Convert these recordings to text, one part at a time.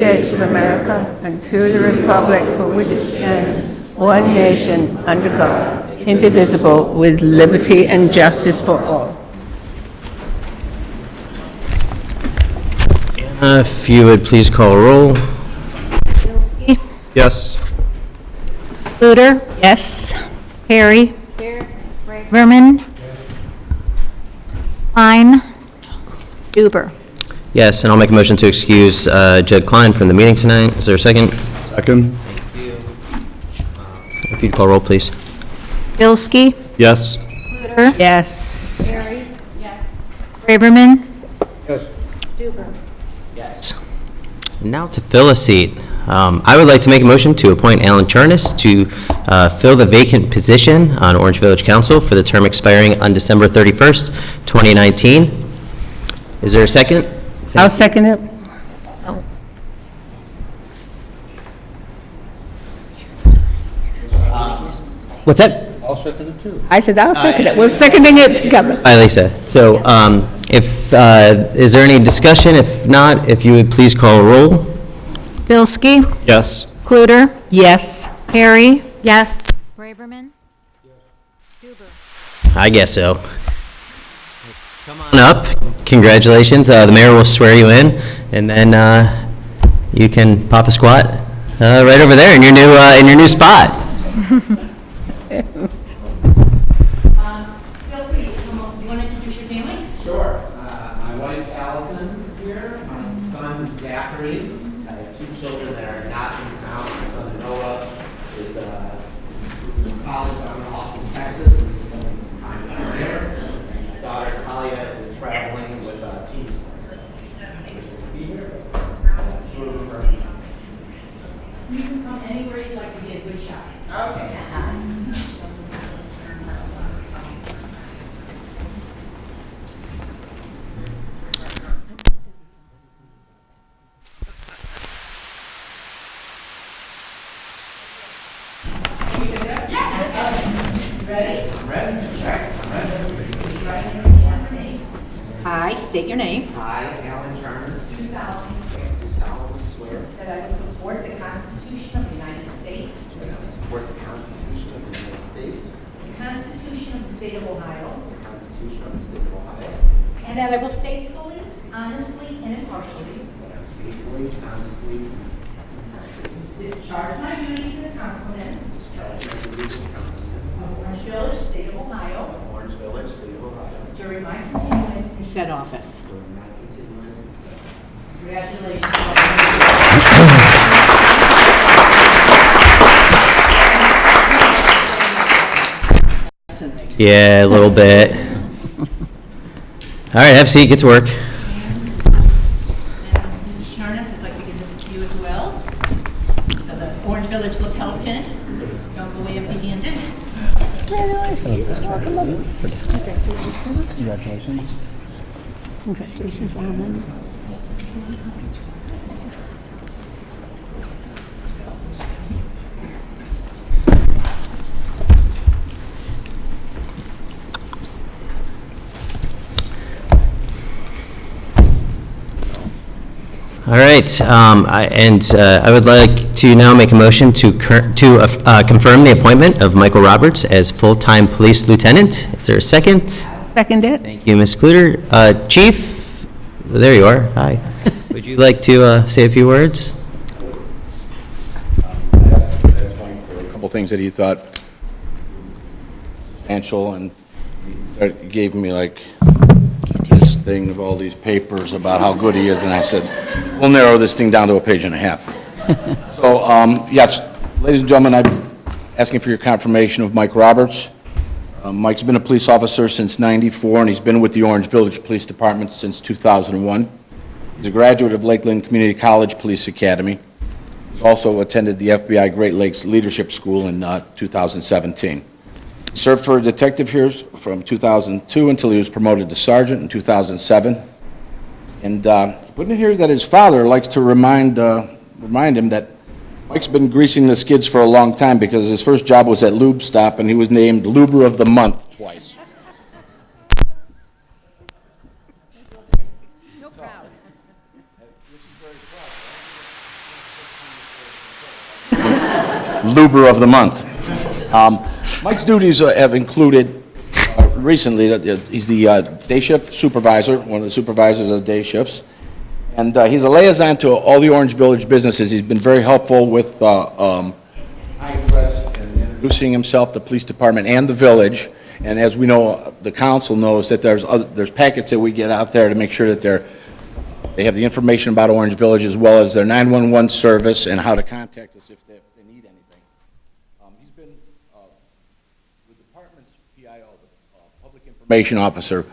States of America and to the republic for which it stands, one nation, under God, indivisible, with liberty and justice for all. If you would please call roll. Yes. Luter? Yes. Perry? Verman? Klein? Duber? Yes, and I'll make a motion to excuse Jed Klein from the meeting tonight. Is there a second? Second. If you'd call roll, please. Bilski? Yes. Luter? Yes. Perry? Yes. Braverman? Yes. Duber? Yes. Now to fill a seat. I would like to make a motion to appoint Alan Charnas to fill the vacant position on Orange Village Council for the term expiring on December 31st, 2019. Is there a second? I'll second it. What's that? I'll second it too. I said I'll second it. We're seconding it together. Hi, Lisa. So, is there any discussion? If not, if you would please call a roll. Bilski? Yes. Kluter? Yes. Perry? Yes. Braverman? Duber? I guess so. Come on up. Congratulations. The mayor will swear you in, and then you can pop a squat right over there in your new spot. Feel free to come up. You want to introduce your family? Sure. My wife Allison is here. My son Zachary. I have two children that are not in town. My son Noah is in college down in Austin, Texas, and is spending some time down there. My daughter Talia is traveling with team. Be here. You can come anywhere you'd like to be a good shot. Okay. Ready? I'm ready. Check. I'm ready. I state your name. I, Alan Charnas, Do solemnly do solemnly swear that I will support the Constitution of the United States, that I will support the Constitution of the United States, the Constitution of the State of Ohio, the Constitution of the State of Ohio, and that I will faithfully, honestly, and impartially that I will faithfully, honestly, discharge my duties as councilman discharge my duties as councilman of Orange Village, State of Ohio, of Orange Village, State of Ohio, during my continuance in said office. during my continuance in said office. Congratulations. Yeah, a little bit. All right, have a seat. Get to work. Mrs. Charnas, I'd like to give this to you as well. So the Orange Village lapel pin, also way up the hand in. Congratulations. Congratulations, Alan. All right, I would like to now make a motion to confirm the appointment of Michael Roberts as full-time police lieutenant. Is there a second? Second it. Thank you, Ms. Kluter. Chief, there you are. Hi. Would you like to say a few words? I asked Mike for a couple things that he thought substantial, and he gave me like this thing of all these papers about how good he is, and I said, we'll narrow this thing down to a page and a half. So, yes, ladies and gentlemen, I'm asking for your confirmation of Mike Roberts. Mike's been a police officer since '94, and he's been with the Orange Village Police Department since 2001. He's a graduate of Lakeland Community College Police Academy. He's also attended the FBI Great Lakes Leadership School in 2017. He served for a detective here from 2002 until he was promoted to sergeant in 2007. And wouldn't it hear that his father likes to remind him that Mike's been greasing the skids for a long time because his first job was at Lube Stop, and he was named Luber of the Month twice. So proud. Luber of the month. Mike's duties have included, recently, he's the day shift supervisor, one of the supervisors of the day shifts. And he's a liaison to all the Orange Village businesses. He's been very helpful with High Crest and introducing himself to the police department and the village. And as we know, the council knows that there's packets that we get out there to make sure that they have the information about Orange Village as well as their 911 service and how to contact us if they need anything. He's been the department's PIO, the Public Information Officer.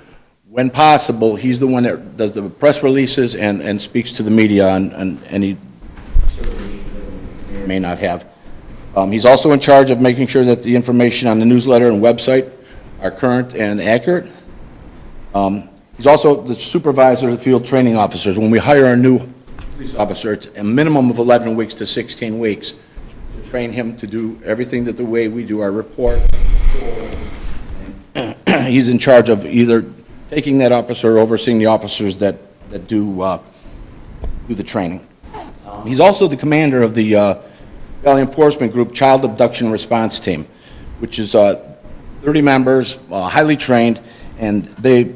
When possible, he's the one that does the press releases and speaks to the media on any may not have. He's also in charge of making sure that the information on the newsletter and website are current and accurate. He's also the supervisor of the field training officers. When we hire a new police officer, it's a minimum of 11 weeks to 16 weeks to train him to do everything that the way we do our report. He's in charge of either taking that officer or overseeing the officers that do the training. He's also the commander of the Valley Enforcement Group Child Abduction Response Team, which is 30 members, highly trained, and they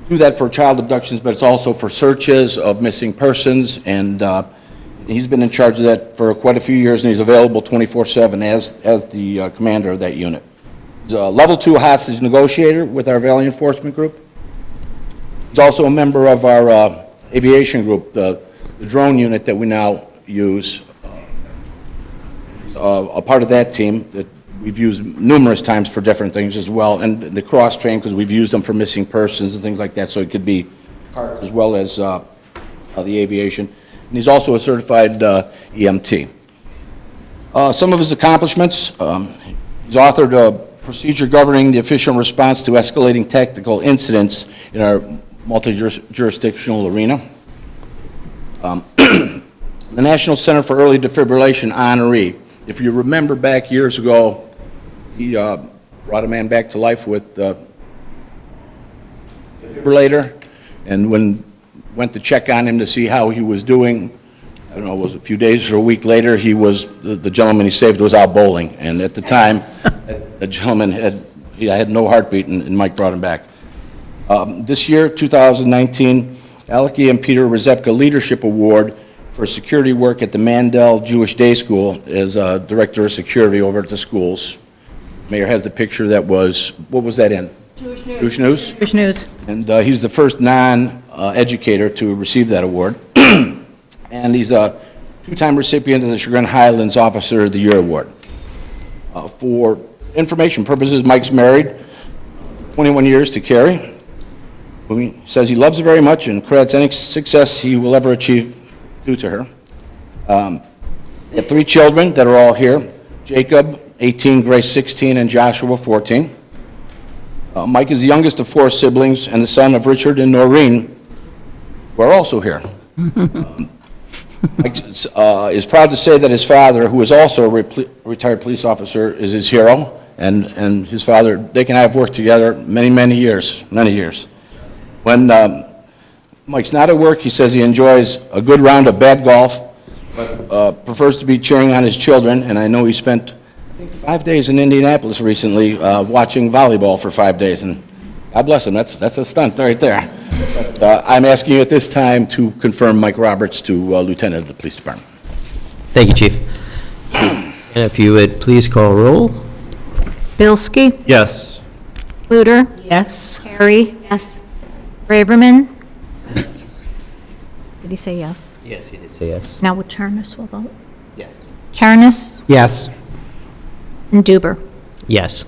do that for child abductions, but it's also for searches of missing persons, and he's been in charge of that for quite a few years, and he's available 24/7 as the commander of that unit. He's a level 2 hostage negotiator with our Valley Enforcement Group. He's also a member of our aviation group, the drone unit that we now use. A part of that team that we've used numerous times for different things as well, and the cross-train, because we've used them for missing persons and things like that, so it could be as well as the aviation. And he's also a certified EMT. Some of his accomplishments, he's authored a procedure governing the efficient response to escalating tactical incidents in our multi-jurisdictional arena. The National Center for Early Defibrillation honoree. If you remember back years ago, he brought a man back to life with defibrillator, and when went to check on him to see how he was doing, I don't know, it was a few days or a week later, he was, the gentleman he saved was out bowling, and at the time, the gentleman had no heartbeat, and Mike brought him back. This year, 2019, Aleki and Peter Rezepka Leadership Award for security work at the Mandel Jewish Day School as Director of Security over at the schools. Mayor has the picture that was, what was that in? Jewish News. Jewish News? Jewish News. And he's the first non-educator to receive that award. And he's a 2-time recipient of the Chagrin Highlands Officer of the Year Award. For information purposes, Mike's married 21 years to Carrie, whom he says he loves her very much and credits any success he will ever achieve due to her. They have 3 children that are all here. Jacob, 18, Grace, 16, and Joshua, 14. Mike is the youngest of 4 siblings and the son of Richard and Noreen, who are also here. Mike is proud to say that his father, who is also a retired police officer, is his hero, and his father, Dick and I have worked together many years. When Mike's not at work, he says he enjoys a good round of bad golf, but prefers to be cheering on his children, and I know he spent, I think, 5 days in Indianapolis recently watching volleyball for 5 days, and God bless him, that's a stunt right there. But, I'm asking you at this time to confirm Mike Roberts to Lieutenant of the Police Department. Thank you, Chief. And if you would please call roll. Bilski? Yes. Luter? Yes. Carey? Yes. Braverman? Did he say yes? Yes, he did say yes. Now will Charnas will vote? Yes. Charnas Yes. and Duber. Yes.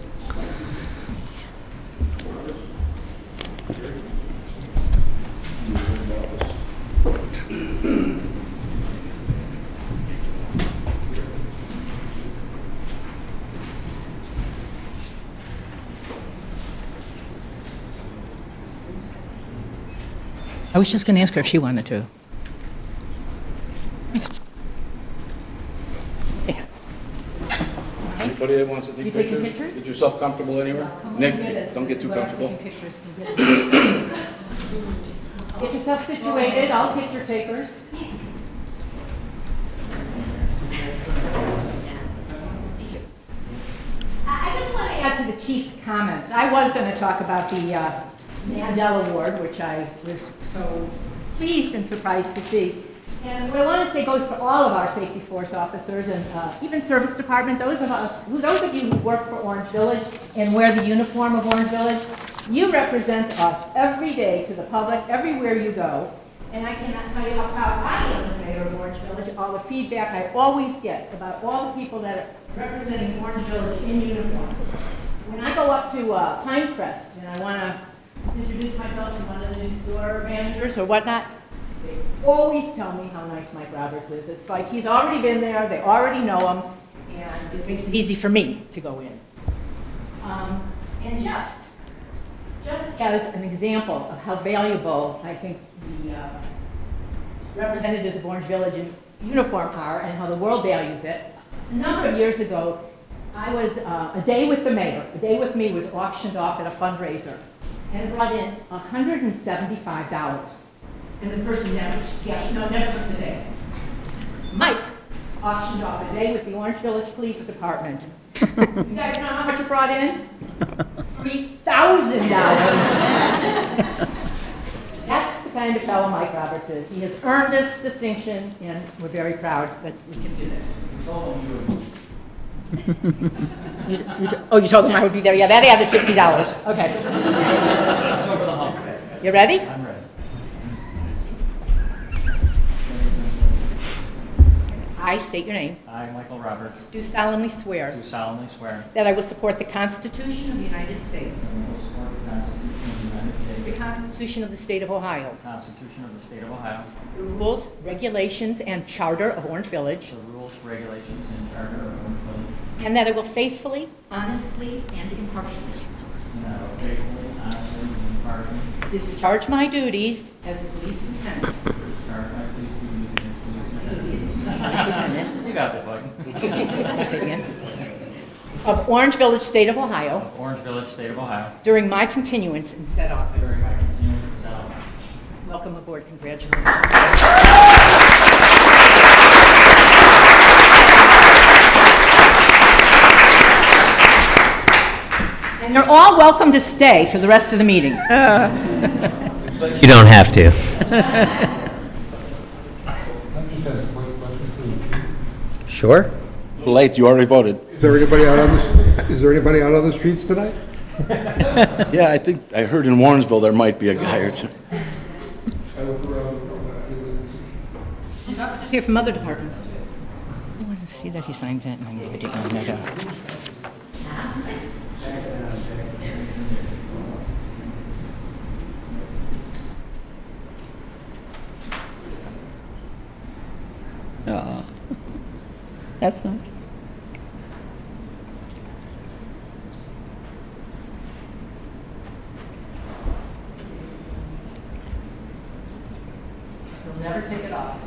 I was just going to ask her if she wanted to. Anybody that wants to take pictures? Get yourself comfortable anywhere? Nick, don't get too comfortable. Get yourself situated, I'll take your takers. comments. I was going to talk about the Mandel Award, which I was so pleased and surprised to see. And what I want to say goes to all of our safety force officers and even service department, those of you who work for Orange Village and wear the uniform of Orange Village. You represent us every day to the public, everywhere you go. And I cannot tell you how proud I am as mayor of Orange Village, all the feedback I always get about all the people that are representing Orange Village in uniform. When I go up to Pinecrest and I want to introduce myself to one of the new store managers or whatnot, they always tell me how nice Mike Roberts is. It's like he's already been there, they already know him, and it makes it easy for me to go in. And just as an example of how valuable I think the representatives of Orange Village in uniform are and how the world values it, a number of years ago, I was, a day with the mayor, a day with me was auctioned off at a fundraiser, and it brought in $175. And the person never took the day. Mike auctioned off a day with the Orange Village Police Department. You guys know how much it brought in? $3,000. That's the kind of fellow Mike Roberts is. He has earned this distinction, and we're very proud that we can do this. You told him I would be there. Yeah, that added $50. Okay. You ready? I'm ready. I state your name. I, Michael Roberts, Do solemnly swear do solemnly swear that I will support the Constitution of the United States, that I will support the Constitution of the United the States, Constitution of the State of Ohio, the Constitution of the State of Ohio, the rules, regulations, and charter of Orange Village, the rules, regulations, and charter of Orange Village, and that I will faithfully, honestly, and impartially and that I will faithfully, honestly, and impartially discharge my duties as the police lieutenant. discharge my police duties as police lieutenant. Lieutenant. You got this, bud. Say it again. Of Orange Village, State of Ohio, Of Orange Village, State of Ohio, during my continuance in said office. during my continuance in said office. Welcome aboard. Congratulations. And you're all welcome to stay for the rest of the meeting. You don't have to. Sure. Late, you already voted. Is there anybody out on the streets tonight? Yeah, I think, I heard in Warrensville there might be a guy or two. There's officers here from other departments. I want to see that he signs that and I can give it to him. That's nice. He'll never take it off.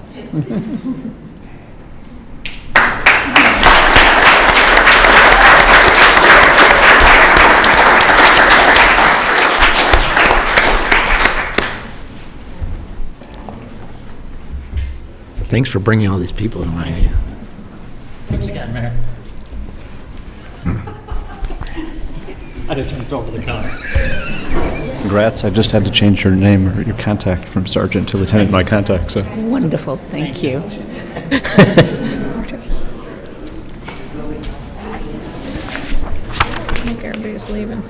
Thanks for bringing all these people in my... Thanks again, Mayor. I just jumped over the counter. Congrats, I just had to change your name or your contact from sergeant to lieutenant, my contact, so. Wonderful, thank you. I think everybody's leaving.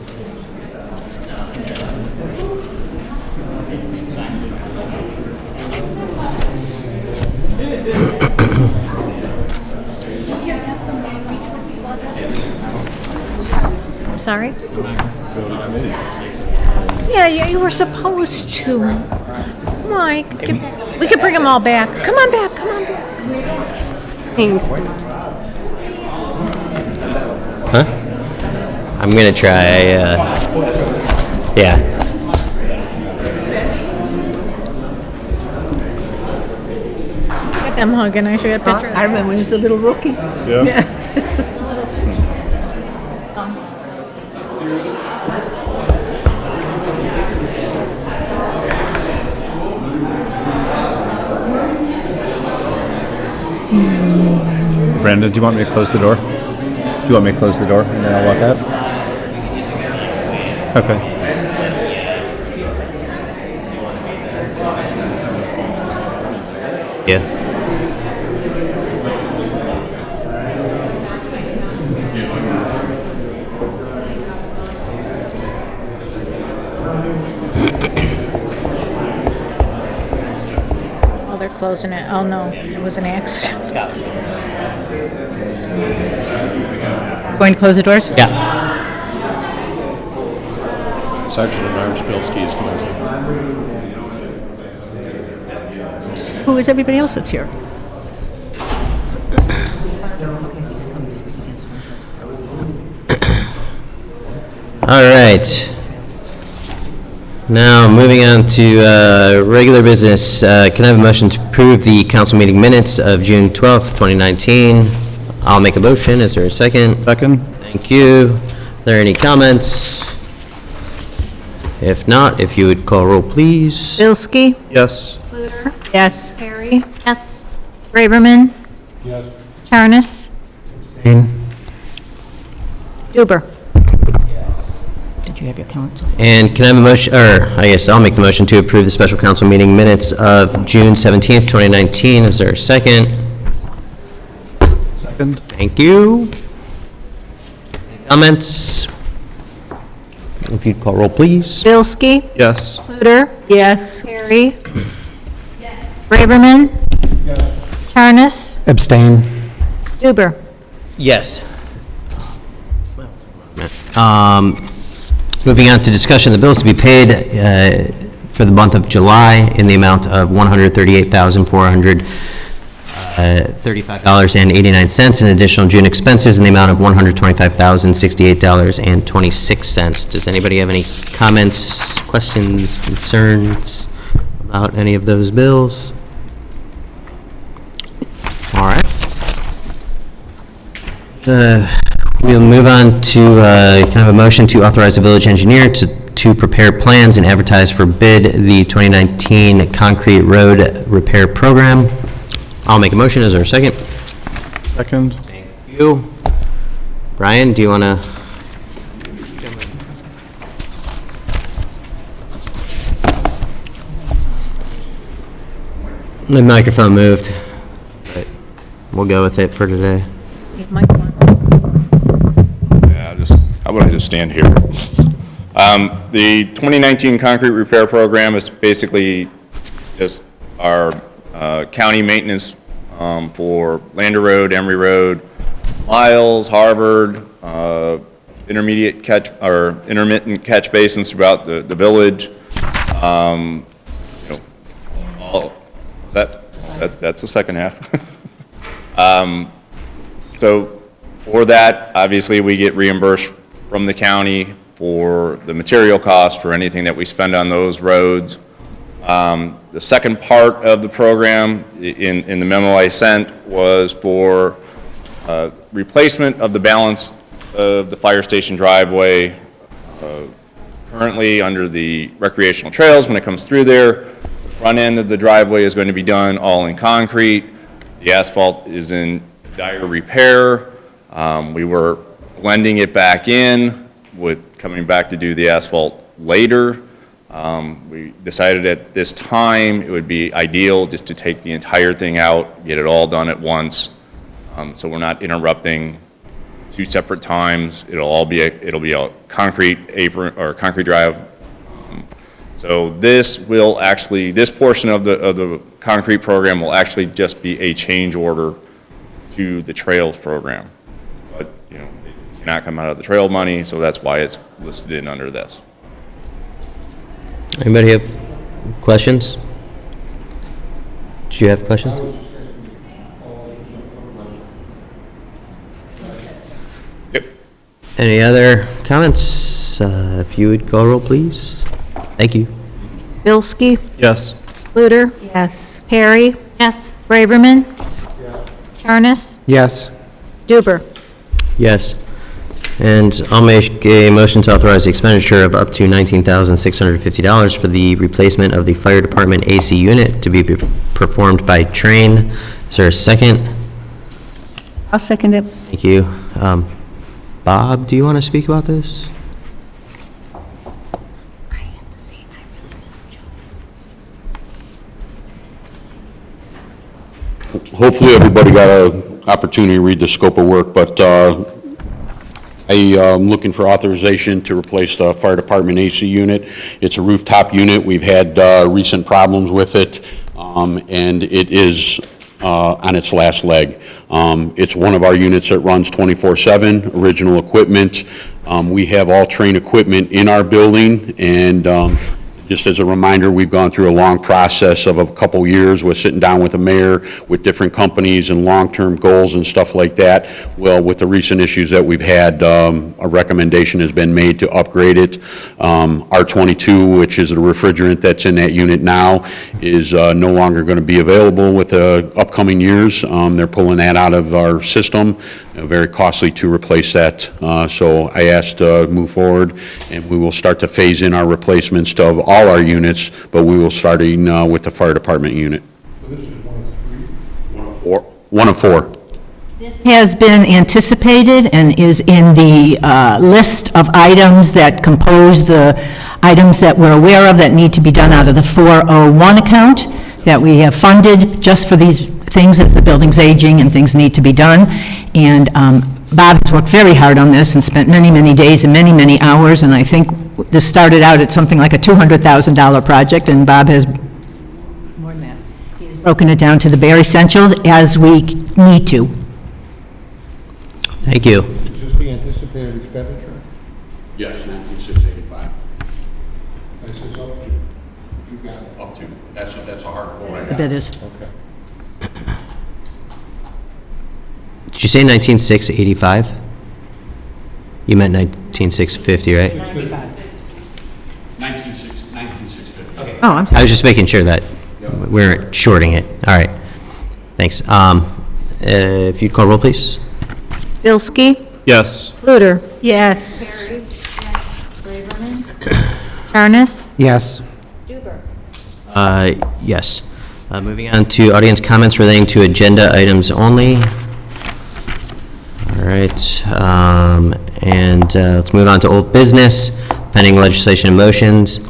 I'm sorry? Yeah, you were supposed to. Mike, we could bring them all back. Come on back, come on back. Thanks. Huh? I'm gonna try, yeah. Get them hugging. I should get a picture. I remember when he was a little rookie. Yeah. Brandon, do you want me to close the door? Do you want me to close the door and then I'll walk out? Okay. Yeah. Oh, they're closing it. Oh, no, it was an accident. Going to close the doors? Yeah. Sergeant at Arms Bilski is coming. Who is everybody else that's here? All right. Now, moving on to regular business. Can I have a motion to approve the council meeting minutes of June 12th, 2019? I'll make a motion. Is there a second? Second? Thank you. Are there any comments? If not, if you would call roll, please. Bilski? Yes. Luder? Yes. Perry? Yes. Braverman? Yes. Charnes? Duber? Did you have your count? And can I have a motion, or I guess I'll make the motion to approve the special council meeting minutes of June 17th, 2019. Is there a second? Second? Thank you. Any comments? If you'd call roll, please. Bilski? Yes. Luder? Yes. Perry? Yes. Braverman? Yes. Charnes? Abstain. Duber? Yes. Moving on to discussion of the bills to be paid for the month of July in the amount of $138,435.89 and additional June expenses in the amount of $125,068.26. Does anybody have any comments, questions, concerns about any of those bills? All right. We'll move on to kind of a motion to authorize the village engineer to prepare plans and advertise for bid the 2019 concrete road repair program. I'll make a motion. Is there a second? Second? Thank you. Brian, do you want to? The microphone moved, but we'll go with it for today. Mike wants. Yeah, I want to just stand here. The 2019 concrete repair program is basically just our county maintenance for Lander Road, Emery Road, Miles, Harvard, intermittent catch basins throughout the village. That's the second half. So for that, obviously, we get reimbursed from the county for the material costs for anything that we spend on those roads. The second part of the program in the memo I sent was for replacement of the balance of the fire station driveway. Currently, under the recreational trails, when it comes through there, the front end of the driveway is going to be done all in concrete. The asphalt is in dire repair. We were blending it back in with coming back to do the asphalt later. We decided at this time it would be ideal just to take the entire thing out, get it all done at once, so we're not interrupting two separate times. It'll be a concrete apron or concrete drive. So this portion of the concrete program will actually just be a change order to the trails program. But, it cannot come out of the trail money, so that's why it's listed in under this. Anybody have questions? Do you have questions? Yep. Any other comments? If you would call roll, please. Thank you. Bilski? Yes. Luder? Yes. Perry? Yes. Braverman? Charnes? Yes. Duber? Yes. And I'll make a motion to authorize the expenditure of up to $19,650 for the replacement of the fire department AC unit to be performed by Train. Is there a second? I'll second it. Thank you. Bob, do you want to speak about this? hopefully everybody got an opportunity to read the scope of work, but I'm looking for authorization to replace the fire department AC unit. It's a rooftop unit. We've had recent problems with it, and it is on its last leg. It's one of our units that runs 24/7, original equipment. We have all Trane equipment in our building, and just as a reminder, we've gone through a long process of a couple years with sitting down with the mayor, with different companies and long-term goals and stuff like that. Well, with the recent issues that we've had, a recommendation has been made to upgrade it. R22, which is the refrigerant that's in that unit now, is no longer going to be available with the upcoming years. They're pulling that out of our system. Very costly to replace that. So I asked to move forward, and we will start to phase in our replacements of all our units, but we will start with the fire department unit. So this is one of three? One of four. Has been anticipated and is in the list of items that compose the items that we're aware of that need to be done out of the 401 account that we have funded just for these things as the building's aging and things need to be done. And Bob has worked very hard on this and spent many, many days and many, many hours, and I think this started out at something like a $200,000 project, and Bob has more than that. He's broken it down to the bare essentials as we need to. Thank you. Is this the anticipated expenditure? Yes, 19,685. This is up to, you got it. Up to. That's a hard pull right now. That is. Okay. Did you say 19,685? You meant 19,650, right? 19,650. Okay. Oh, I'm I sorry. was just making sure that we weren't shorting it. All right. Thanks. If you'd call roll, please. Bilski? Yes. Luder? Yes. Charnes? Yes. Yes. Moving on to audience comments relating to agenda items only. All right, and let's move on to old business, pending legislation and motions.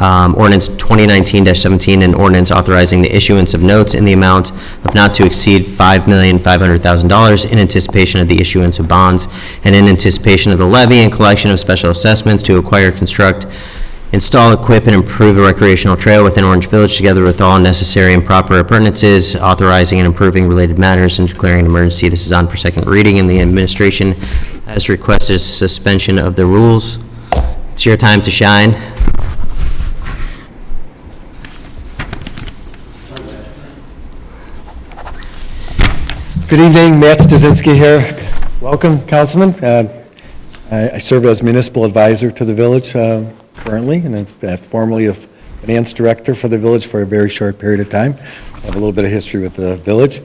Ordinance 2019-17, an ordinance authorizing the issuance of notes in the amount of not to exceed $5,500,000 in anticipation of the issuance of bonds and in anticipation of the levy and collection of special assessments to acquire, construct, install, equip, and improve a recreational trail within Orange Village, together with all necessary and proper appurtenances, authorizing and improving related matters, and declaring an emergency. This is on for second reading, and the administration has requested suspension of the rules. It's your time to shine. Good evening, Matt Stasinski here. Welcome, Councilman. I serve as municipal advisor to the village currently, and I'm formerly a finance director for the village for a very short period of time. I have a little bit of history with the village.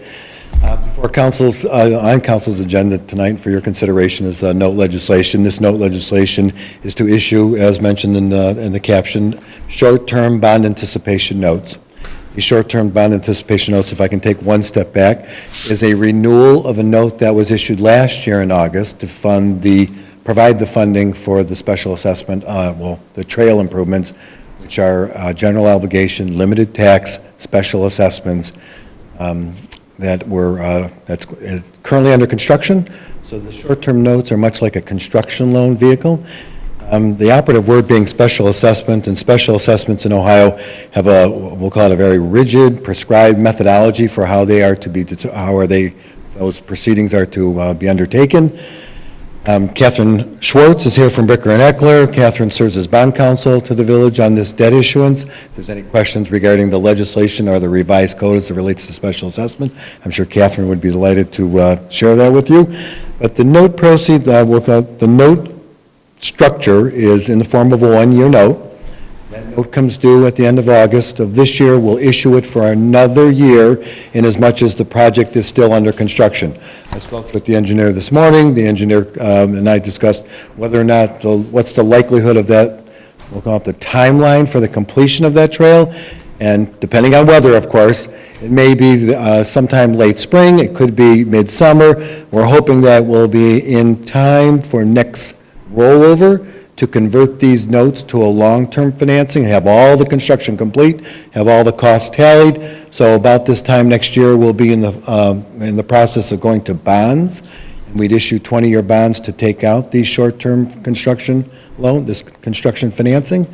Before council's, on council's agenda tonight for your consideration is note legislation. This note legislation is to issue, as mentioned in the caption, short-term bond anticipation notes. The short-term bond anticipation notes, if I can take one step back, is a renewal of a note that was issued last year in August to provide the funding for the special assessment, the trail improvements, which are general obligation, limited tax, special assessments that's currently under construction. So the short-term notes are much like a construction loan vehicle. The operative word being special assessment, and special assessments in Ohio have we'll call it a very rigid, prescribed methodology for how they are to be, those proceedings are to be undertaken. Catherine Schwartz is here from Bricker and Eckler. Catherine serves as bond counsel to the village on this debt issuance. If there's any questions regarding the legislation or the revised code as it relates to special assessment, I'm sure Catherine would be delighted to share that with you. But the note proceed, the note structure is in the form of a one-year note. That note comes due at the end of August of this year. We'll issue it for another year in as much as the project is still under construction. I spoke with the engineer this morning. The engineer and I discussed whether or not, what's the likelihood of that, we'll call it the timeline for the completion of that trail. And depending on weather, of course, it may be sometime late spring. It could be midsummer. We're hoping that we'll be in time for next rollover to convert these notes to a long-term financing, have all the construction complete, have all the costs tallied. So about this time next year, we'll be in the process of going to bonds. And we'd issue 20-year bonds to take out these short-term construction loan, this construction financing.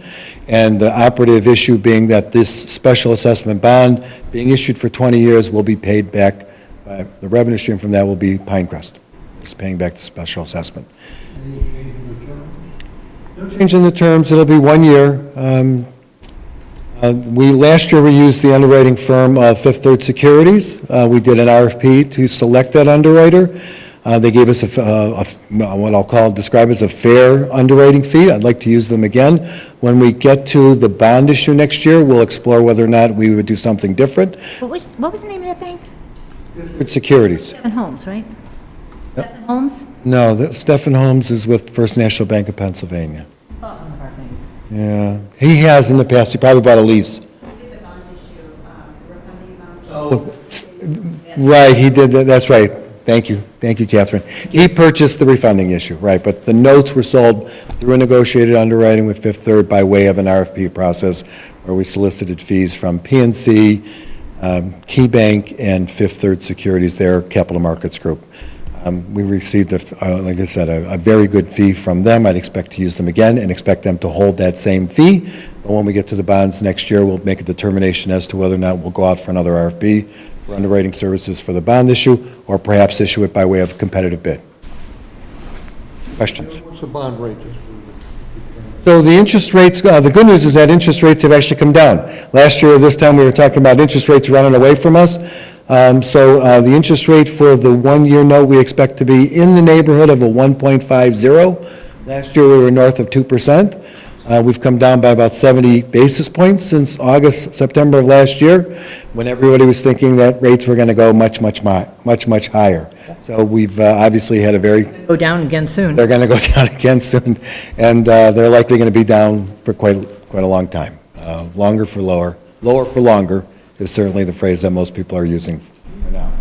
And the operative issue being that this special assessment bond being issued for 20 years will be paid back, the revenue stream from that will be Pinecrest. It's paying back the special assessment. No change in the terms, it'll be 1 year. Last year we used the underwriting firm of Fifth Third Securities. We did an RFP to select that underwriter. They gave us what I'll describe as a fair underwriting fee. I'd like to use them again. When we get to the bond issue next year, we'll explore whether or not we would do something different. What was the name of that thing? Fifth Securities. Stephen Holmes, right? Stephen Holmes? No, Stephen Holmes is with First National Bank of Pennsylvania. Oh, one of our things. Yeah, he has in the past. He probably bought a lease. Right, he did that. That's right. Thank you, Catherine. He purchased the refunding issue, right, but the notes were sold through a negotiated underwriting with Fifth Third by way of an RFP process where we solicited fees from PNC, KeyBank, and Fifth Third Securities, their capital markets group. We received, like I said, a very good fee from them. I'd expect to use them again and expect them to hold that same fee. But when we get to the bonds next year, we'll make a determination as to whether or not we'll go out for another RFP for underwriting services for the bond issue, or perhaps issue it by way of competitive bid. Questions? What's the bond rate? So the interest rates, the good news is that interest rates have actually come down. Last year, this time, we were talking about interest rates running away from us. So the interest rate for the 1-year note, we expect to be in the neighborhood of a 1.50. Last year, we were north of 2%. We've come down by about 70 basis points since August, September of last year, when everybody was thinking that rates were going to go much higher. So we've obviously had a very... Go down again soon. They're going to go down again soon, and they're likely going to be down for quite a long time. Longer for lower for longer is certainly the phrase that most people are using for now.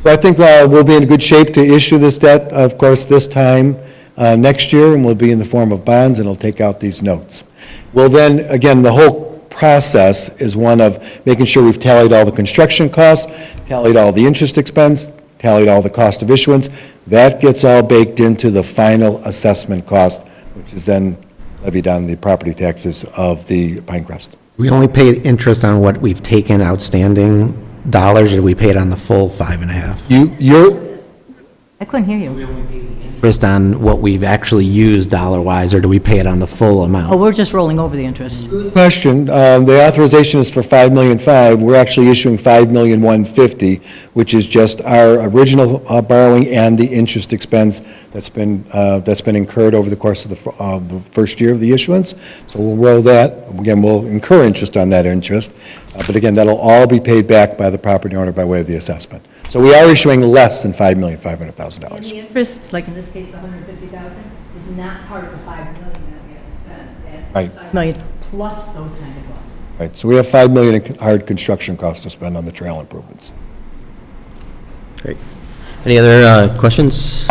So I think we'll be in good shape to issue this debt, of course, this time next year, and will be in the form of bonds, and it'll take out these notes. Well, then, again, the whole process is one of making sure we've tallied all the construction costs, tallied all the interest expense, tallied all the cost of issuance. That gets all baked into the final assessment cost, which is then levied on the property taxes of the Pinecrest. We only pay interest on what we've taken outstanding dollars, or do we pay it on the full 5.5? I couldn't hear you. Interest on what we've actually used dollar-wise, or do we pay it on the full amount? Oh, we're just rolling over the interest. Good question. The authorization is for $5,500,000. We're actually issuing $5,150,000, which is just our original borrowing and the interest expense that's been incurred over the course of the first year of the issuance. So we'll roll that. Again, we'll incur interest on that interest, but again, that'll all be paid back by the property owner by way of the assessment. So we are issuing less than $5,500,000. And the interest, like in this case, the $150,000, is not part of the $5 million that we have to spend. That's Right. $5 million plus those kind of costs. Right, so we have $5 million in hard construction costs to spend on the trail improvements. Great. Any other questions?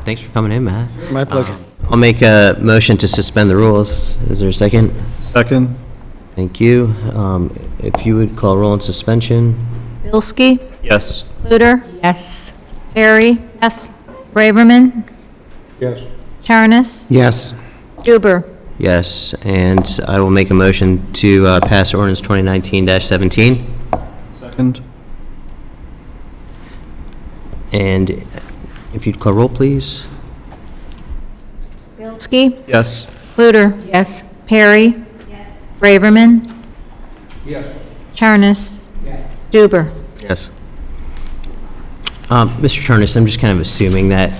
Thanks for coming in, Matt. My pleasure. I'll make a motion to suspend the rules. Is there a second? Second. Thank you. If you would call roll on suspension. Bilski? Yes. Luter? Yes. Perry? Yes. Braverman? Yes. Charnes? Yes. Duber? Yes, and I will make a motion to pass ordinance 2019-17. Second. And if you'd call roll, please. Bilski? Yes. Luter? Yes. Perry? Braverman? Yes. Charnes? Yes. Duber? Yes. Mr. Charnes, I'm just kind of assuming that,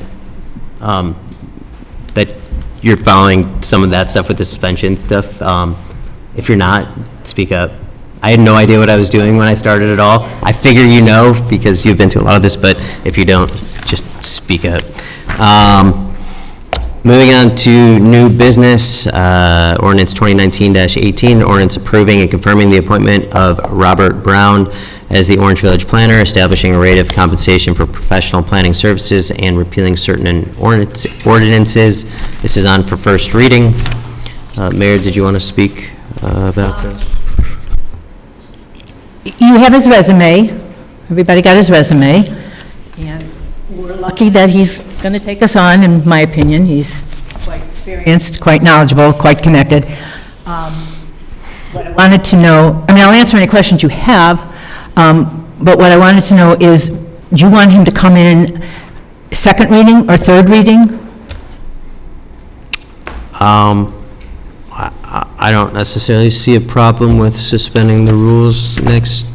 that you're following some of that stuff with the suspension stuff. If you're not, speak up. I had no idea what I was doing when I started at all. I figure you know because you've been to a lot of this, but if you don't, just speak up. Moving on to new business, ordinance 2019-18, ordinance approving and confirming the appointment of Robert Brown as the Orange Village Planner, establishing a rate of compensation for professional planning services, and repealing certain ordinances. This is on for first reading. Mayor, did you want to speak about this? You have his resume. Everybody got his resume. And we're lucky that he's going to take us on, in my opinion. He's quite experienced, quite knowledgeable, quite connected. What I wanted to know, I'll answer any questions you have, but what I wanted to know is, do you want him to come in second reading or third reading? I don't necessarily see a problem with suspending the rules next,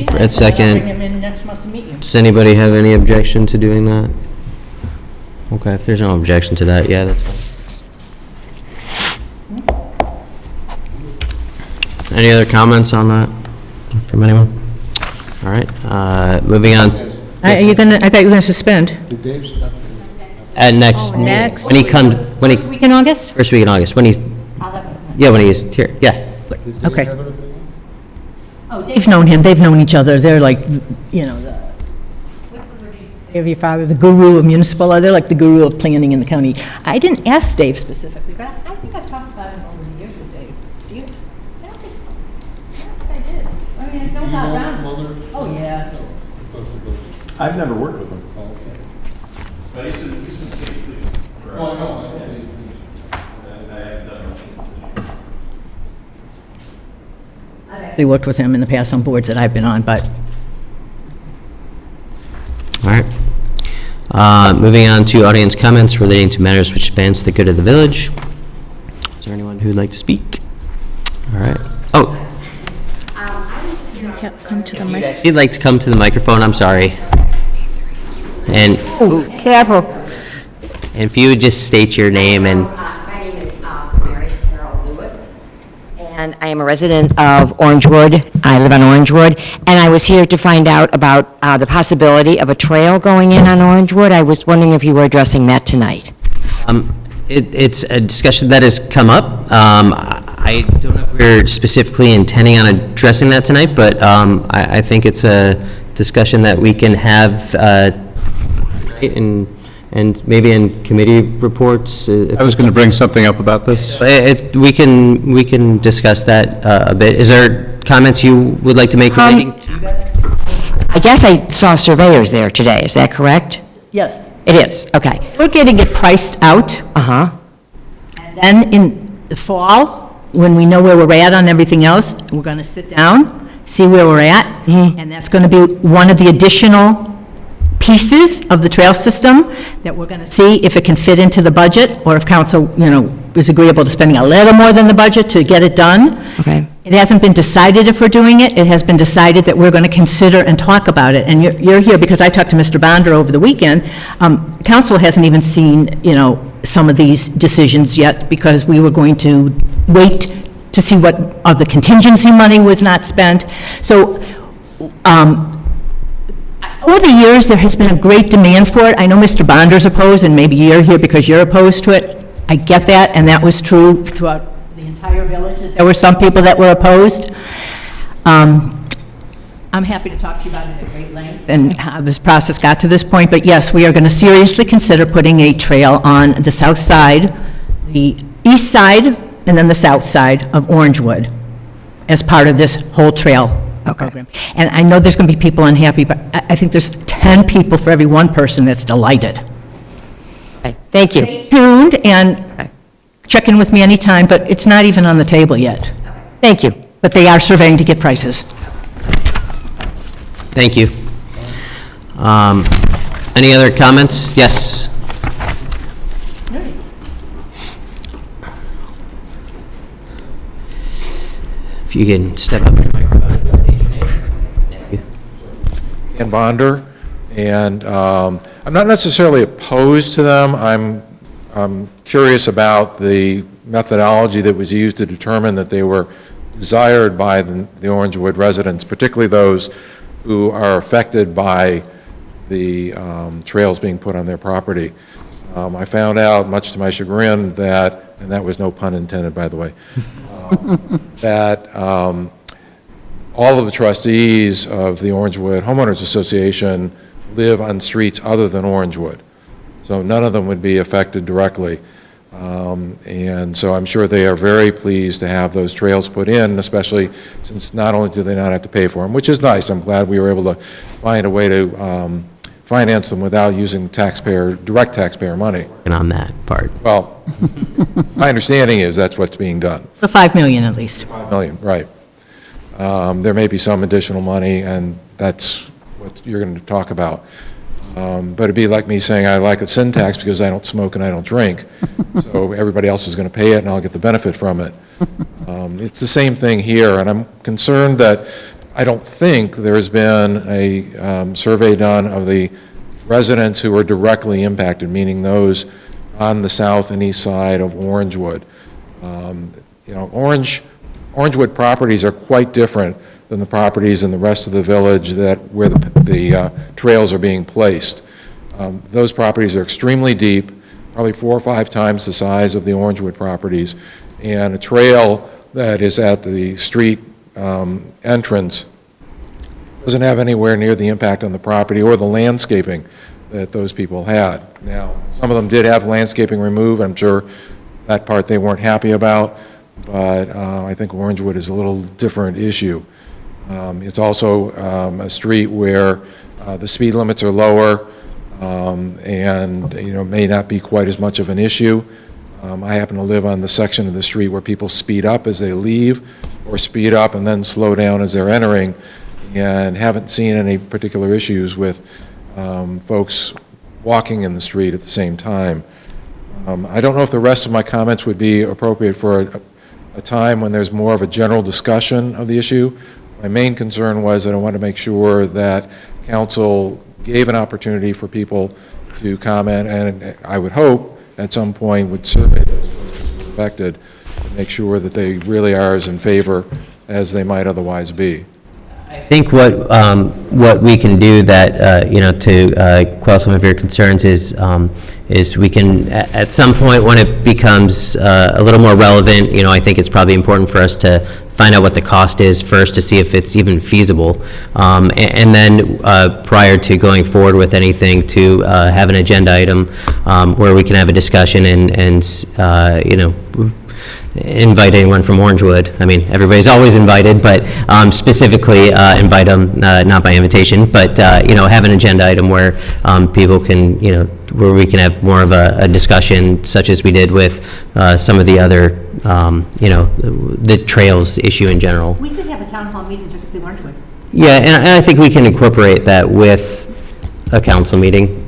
at second. Bring him in next month to meet you. Does anybody have any objection to doing that? Okay, if there's no objection to that, yeah, that's fine. Any other comments on that from anyone? All right, moving on. I thought you were going to suspend. Did Dave stop? And next, next when he comes, First week in August? first week in August, when he's, yeah, when he's here, yeah. Okay. Oh, Dave's known him, they've known each other, they're like, you know, what's the word you used to say of your father, the guru of municipal, they're like the guru of planning in the county. I didn't ask Dave specifically, but I think I've talked about him over the years with Dave. Do you? I don't think I did. I mean, I know about Brown. Oh, yeah. I've never worked with him. I've actually worked with him in the past on boards that I've been on, but All right. Moving on to audience comments relating to matters which advance the good of the village. Is there anyone who'd like to speak? All right. Oh, Come to the mic. if you'd like to come to the microphone, I'm sorry. And Careful. if you would just state your name and, My name is Mary Carol Lewis, and I am a resident of Orangewood. I live on Orangewood, and I was here to find out about the possibility of a trail going in on Orangewood. I was wondering if you were addressing that tonight. it's a discussion that has come up. I don't know if we're specifically intending on addressing that tonight, but I think it's a discussion that we can have and maybe in committee reports. I was going to bring something up about this. We can discuss that a bit. Is there comments you would like to make relating to that? I guess I saw surveyors there today. Is that correct? yes. It is, okay. We're getting it priced out. Uh-huh. Then in the fall, when we know where we're at on everything else, we're going to sit down, see where we're at, and that's going to be one of the additional pieces of the trail system that we're going to see if it can fit into the budget, or if council, is agreeable to spending a little more than the budget to get it done. Okay. It hasn't been decided if we're doing it. It has been decided that we're going to consider and talk about it. And you're here because I talked to Mr. Bonder over the weekend. Council hasn't even seen, some of these decisions yet, because we were going to wait to see what of the contingency money was not spent. So, over the years, there has been a great demand for it. I know Mr. Bonder's opposed, and maybe you're here because you're opposed to it. I get that, and that was true throughout the entire village. There were some people that were opposed. I'm happy to talk to you about it at great length and how this process got to this point, but yes, we are going to seriously consider putting a trail on the south side, the east side, and then the south side of Orangewood as part of this whole trail program. And I know there's going to be people unhappy, but I think there's 10 people for every one person that's delighted. Okay, thank you. Stay tuned and check in with me anytime, but it's not even on the table yet. Thank you. But they are surveying to get prices. Thank you. Any other comments? Yes. If you can step up to the microphone and state your name. Thank you. And Bonder, and I'm not necessarily opposed to them. I'm curious about the methodology that was used to determine that they were desired by the Orangewood residents, particularly those who are affected by the trails being put on their property. I found out, much to my chagrin, that, and that was no pun intended, by the way, that all of the trustees of the Orangewood Homeowners Association live on streets other than Orangewood. So none of them would be affected directly. And so I'm sure they are very pleased to have those trails put in, especially since not only do they not have to pay for them, which is nice. I'm glad we were able to find a way to finance them without using direct taxpayer money. And on that part. Well, my understanding is that's what's being done. The 5 million at least. 5 million, right. There may be some additional money, and that's what you're going to talk about. But it'd be like me saying I like a sin tax because I don't smoke and I don't drink. So everybody else is going to pay it and I'll get the benefit from it. It's the same thing here, and I'm concerned that I don't think there's been a survey done of the residents who are directly impacted, meaning those on the south and east side of Orangewood. Orangewood properties are quite different than the properties in the rest of the village where the trails are being placed. Those properties are extremely deep, probably 4 or 5 times the size of the Orangewood properties, and a trail that is at the street entrance doesn't have anywhere near the impact on the property or the landscaping that those people had. Now, some of them did have landscaping removed. I'm sure that part they weren't happy about, but I think Orangewood is a little different issue. It's also a street where the speed limits are lower and may not be quite as much of an issue. I happen to live on the section of the street where people speed up as they leave or speed up and then slow down as they're entering, and haven't seen any particular issues with folks walking in the street at the same time. I don't know if the rest of my comments would be appropriate for a time when there's more of a general discussion of the issue. My main concern was that I wanted to make sure that council gave an opportunity for people to comment, and I would hope at some point would survey those who were affected to make sure that they really are as in favor as they might otherwise be. I think what we can do that, to quell some of your concerns is we can, at some point when it becomes a little more relevant, I think it's probably important for us to find out what the cost is first to see if it's even feasible. And then prior to going forward with anything, to have an agenda item where we can have a discussion and invite anyone from Orangewood. I mean, everybody's always invited, but specifically invite them, not by invitation, but, have an agenda item where people can, where we can have more of a discussion, such as we did with some of the other, the trails issue in general. We could have a town hall meeting just with Orangewood. Yeah, and I think we can incorporate that with a council meeting,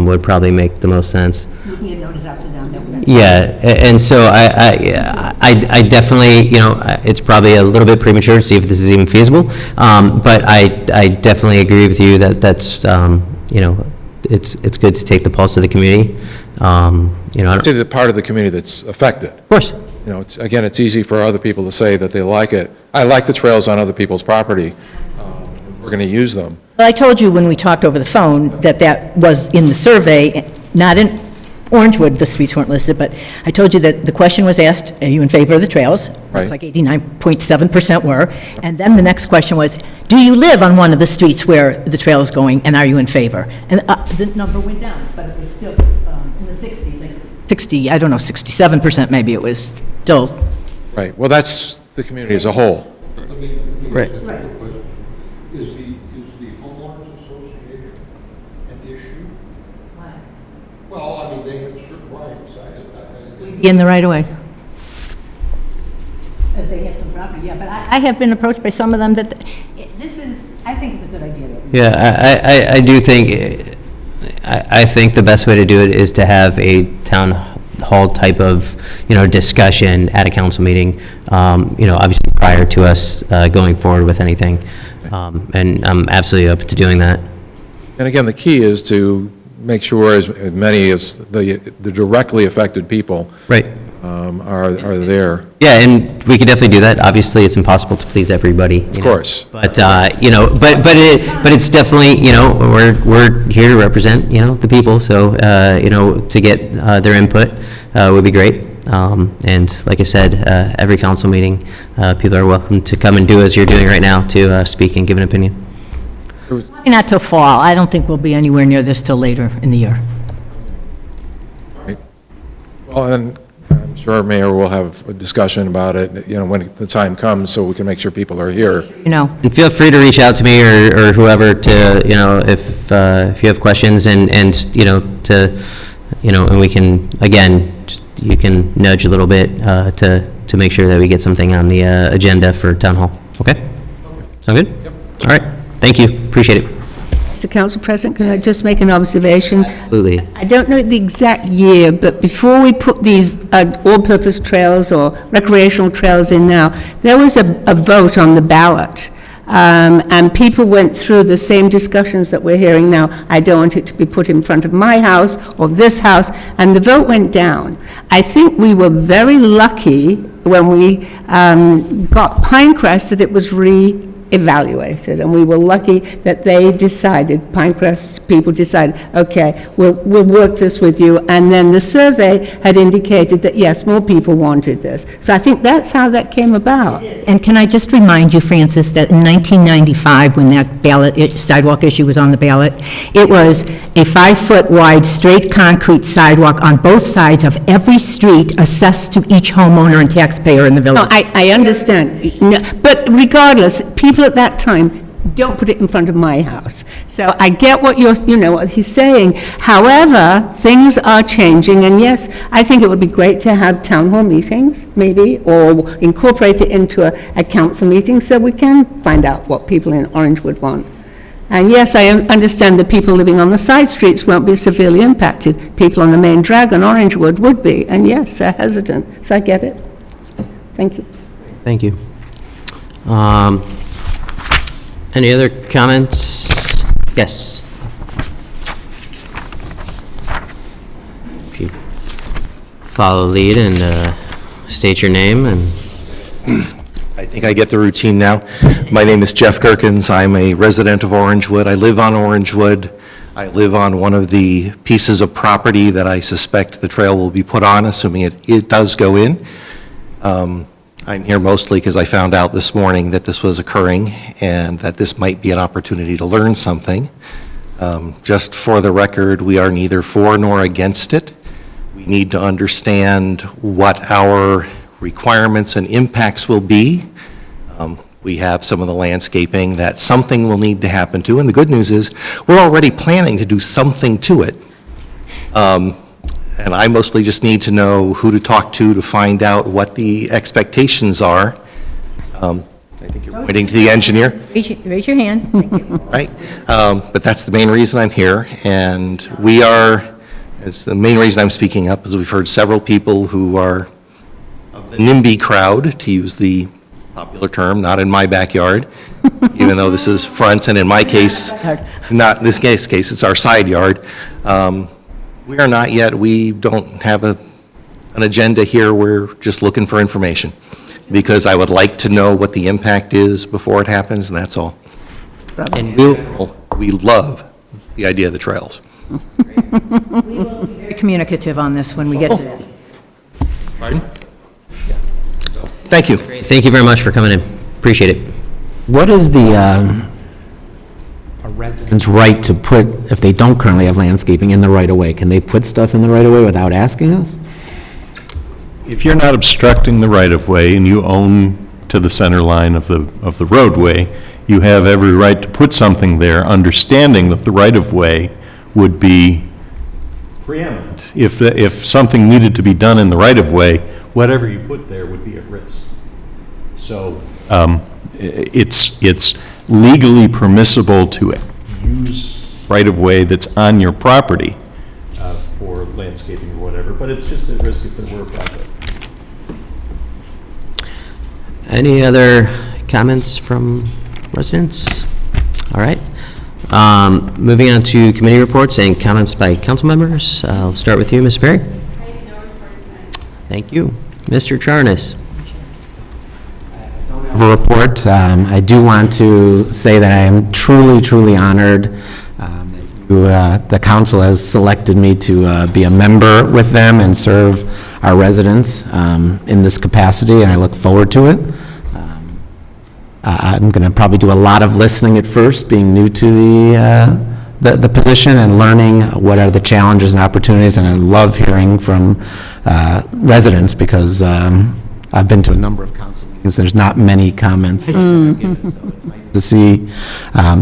would probably make the most sense. We can get notice out to them. Yeah, and so I definitely, it's probably a little bit premature to see if this is even feasible, but I definitely agree with you that that's, it's good to take the pulse of the community. To the part of the community that's affected. Of course. It's easy for other people to say that they like it. I like the trails on other people's property. We're going to use them. Well, I told you when we talked over the phone that was in the survey, not in Orangewood, the streets weren't listed, but I told you that the question was asked, are you in favor of the trails? Right. It's like 89.7% were. And then the next question was, do you live on one of the streets where the trail is going, and are you in favor? And the number went down, but it was still in the 60s, like 60, I don't know, 67% maybe it was still. Right. Well, that's the community as a whole. Right. Is the homeowners association an issue? Why? Well, I mean, they have certain rights. In the right of way. If they have some property, yeah, but I have been approached by some of them that, I think it's a good idea. Yeah, I do think, I think the best way to do it is to have a town hall type of, discussion at a council meeting, obviously prior to us going forward with anything. And I'm absolutely open to doing that. And again, the key is to make sure as many as the directly affected people right. are there. Yeah, and we could definitely do that. Obviously, it's impossible to please everybody. Of course. But, but it's definitely, we're here to represent, the people, so, to get their input would be great. And like I said, every council meeting, people are welcome to come and do as you're doing right now, to speak and give an opinion. Not till fall. I don't think we'll be anywhere near this till later in the year. Well, and I'm sure Mayor will have a discussion about it, when the time comes, so we can make sure people are here. And feel free to reach out to me or whoever to, if you have questions and and we can, again, you can nudge a little bit to make sure that we get something on the agenda for town hall. Okay? Sound good? Yep. All right. Thank you. Appreciate it. Mr. Council President, can I just make an observation? Absolutely. I don't know the exact year, but before we put these all-purpose trails or recreational trails in now, there was a vote on the ballot. And people went through the same discussions that we're hearing now. I don't want it to be put in front of my house or this house, and the vote went down. I think we were very lucky when we got Pinecrest that it was re-evaluated, and we were lucky that they decided, Pinecrest people decided, okay, we'll work this with you, and then the survey had indicated that yes, more people wanted this. So I think that's how that came about. And can I just remind you, Francis, that in 1995, when that sidewalk issue was on the ballot, it was a 5-foot wide straight concrete sidewalk on both sides of every street assessed to each homeowner and taxpayer in the village. No, I understand. No, but regardless, people at that time don't put it in front of my house. So I get what what he's saying. However, things are changing, and yes, I think it would be great to have town hall meetings, maybe, or incorporate it into a council meeting so we can find out what people in Orangewood want. And yes, I understand the people living on the side streets won't be severely impacted. People on the main drag on Orangewood would be, and yes, they're hesitant. So I get it. Thank you. Thank you. Any other comments? Yes. If you follow the lead and state your name and... I think I get the routine now. My name is Jeff Gerkens. I'm a resident of Orangewood. I live on Orangewood. I live on one of the pieces of property that I suspect the trail will be put on, assuming it does go in. I'm here mostly because I found out this morning that this was occurring and that this might be an opportunity to learn something. Just for the record, we are neither for nor against it. We need to understand what our requirements and impacts will be. We have some of the landscaping that something will need to happen to, and the good news is we're already planning to do something to it. And I mostly just need to know who to talk to find out what the expectations are. I think you're pointing to the engineer. Raise your hand. Thank you. Right. But that's the main reason I'm here. And it's the main reason I'm speaking up is we've heard several people who are of the NIMBY crowd, to use the popular term, not in my backyard, even though this is front, and in my case, not in this case, it's our side yard. We are not yet. We don't have an agenda here. We're just looking for information because I would like to know what the impact is before it happens, and that's all. And we love the idea of the trails. We will be very communicative on this when we get to that. Pardon? Thank you. Great. Thank you very much for coming in. Appreciate it. What is the a resident's right to put, if they don't currently have landscaping, in the right-of-way? Can they put stuff in the right-of-way without asking us? If you're not obstructing the right-of-way and you own to the center line of the roadway, you have every right to put something there, understanding that the right-of-way would be preeminent. If something needed to be done in the right-of-way, whatever you put there would be at risk. So it's legally permissible to use right-of-way that's on your property for landscaping or whatever, but it's just at risk if there were a project. Any other comments from residents? All right. Moving on to committee reports and comments by council members. I'll start with you, Ms. Perry. Thank you. Mr. Charnas. Of a report. I do want to say that I am truly, truly honored that the council has selected me to be a member with them and serve our residents in this capacity, and I look forward to it. I'm going to probably do a lot of listening at first, being new to the position and learning what are the challenges and opportunities, and I love hearing from residents because I've been to a number of council meetings. There's not many comments that are given, so it's nice to see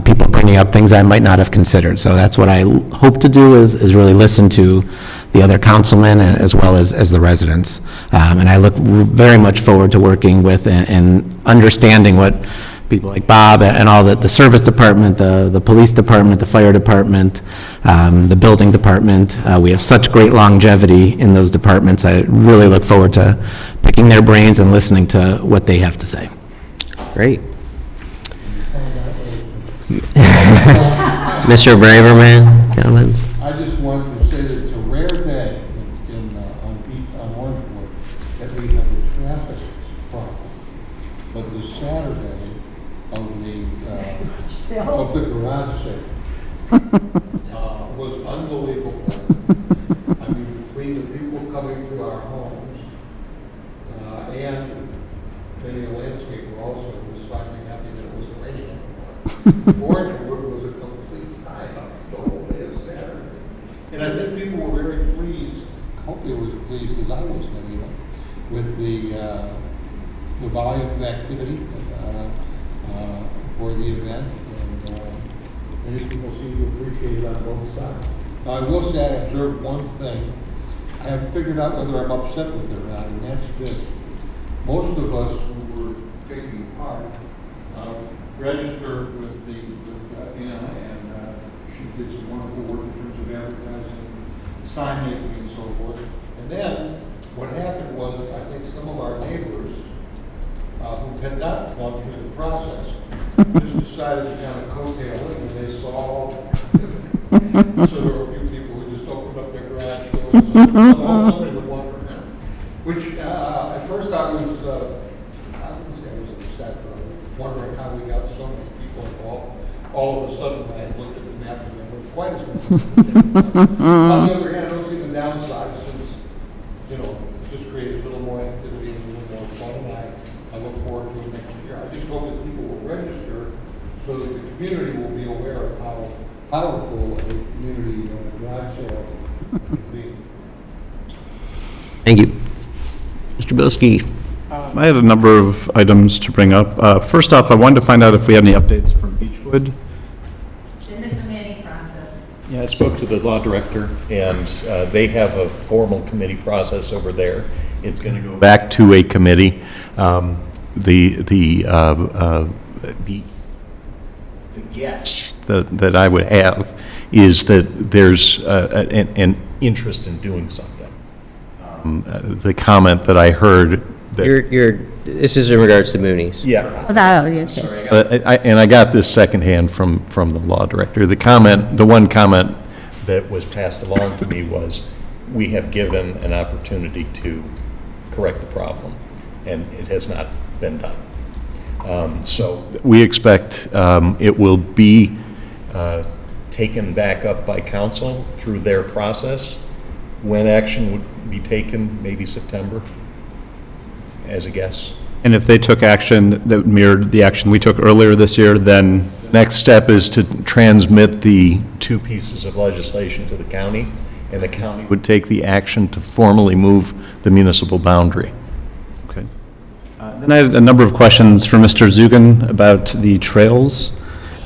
people bringing up things I might not have considered. So that's what I hope to do is really listen to the other councilmen as well as the residents. And I look very much forward to working with and understanding what people like Bob and all the service department, the police department, the fire department, the building department. We have such great longevity in those departments. I really look forward to picking their brains and listening to what they have to say. Great. Mr. Braverman, comments? I just wanted to say that it's a rare day on Orangewood that we have a traffic problem. But the Saturday of the garage sale was unbelievable. I mean, between the people coming to our homes and many a landscaper also was finally happy that it wasn't raining anymore. Orangewood was a complete tie-up the whole day of Saturday. And I think people were very pleased, hopefully were as pleased as I was anyway, with the volume of activity for the event. And many people seem to appreciate it on both sides. Now, I will say I observed one thing. I haven't figured out whether I'm upset with it or not, and that's this. Most of us who were taking part registered with Anna, and she did some wonderful work in terms of advertising, sign making, and so forth. And then what happened was, I think some of our neighbors who had not gone through the process just decided to kind of coattail it when they saw all the activity. So there were a few people who just opened up their garage doors and somebody would wander around. Which at first I wouldn't say I was upset, but I was wondering how we got so many people involved. All of a sudden, when I looked at the map, and there were quite as many. On the other hand, I don't see the downside since, just create a little more activity and a little more fun, and I look forward to it next year. I just hope that people will register so that the community will be aware of how powerful a community garage sale can be. Thank you. Mr. Bilski. I had a number of items to bring up. First off, I wanted to find out if we had any updates from Beechwood. In the committee process. Yeah, I spoke to the law director, and they have a formal committee process over there. It's going to go back to a committee. The guess that I would have is that there's an interest in doing something. The comment that I heard that this is in regards to Mooney's. Yeah. Okay. I got this secondhand from the law director. The one comment that was passed along to me was, we have given an opportunity to correct the problem, and it has not been done. So we expect it will be taken back up by council through their process. When action would be taken, maybe September, as a guess. And if they took action that mirrored the action we took earlier this year, then? Next step is to transmit the two pieces of legislation to the county, and the county would take the action to formally move the municipal boundary. Okay. Then I had a number of questions for Mr. Zugan about the trails.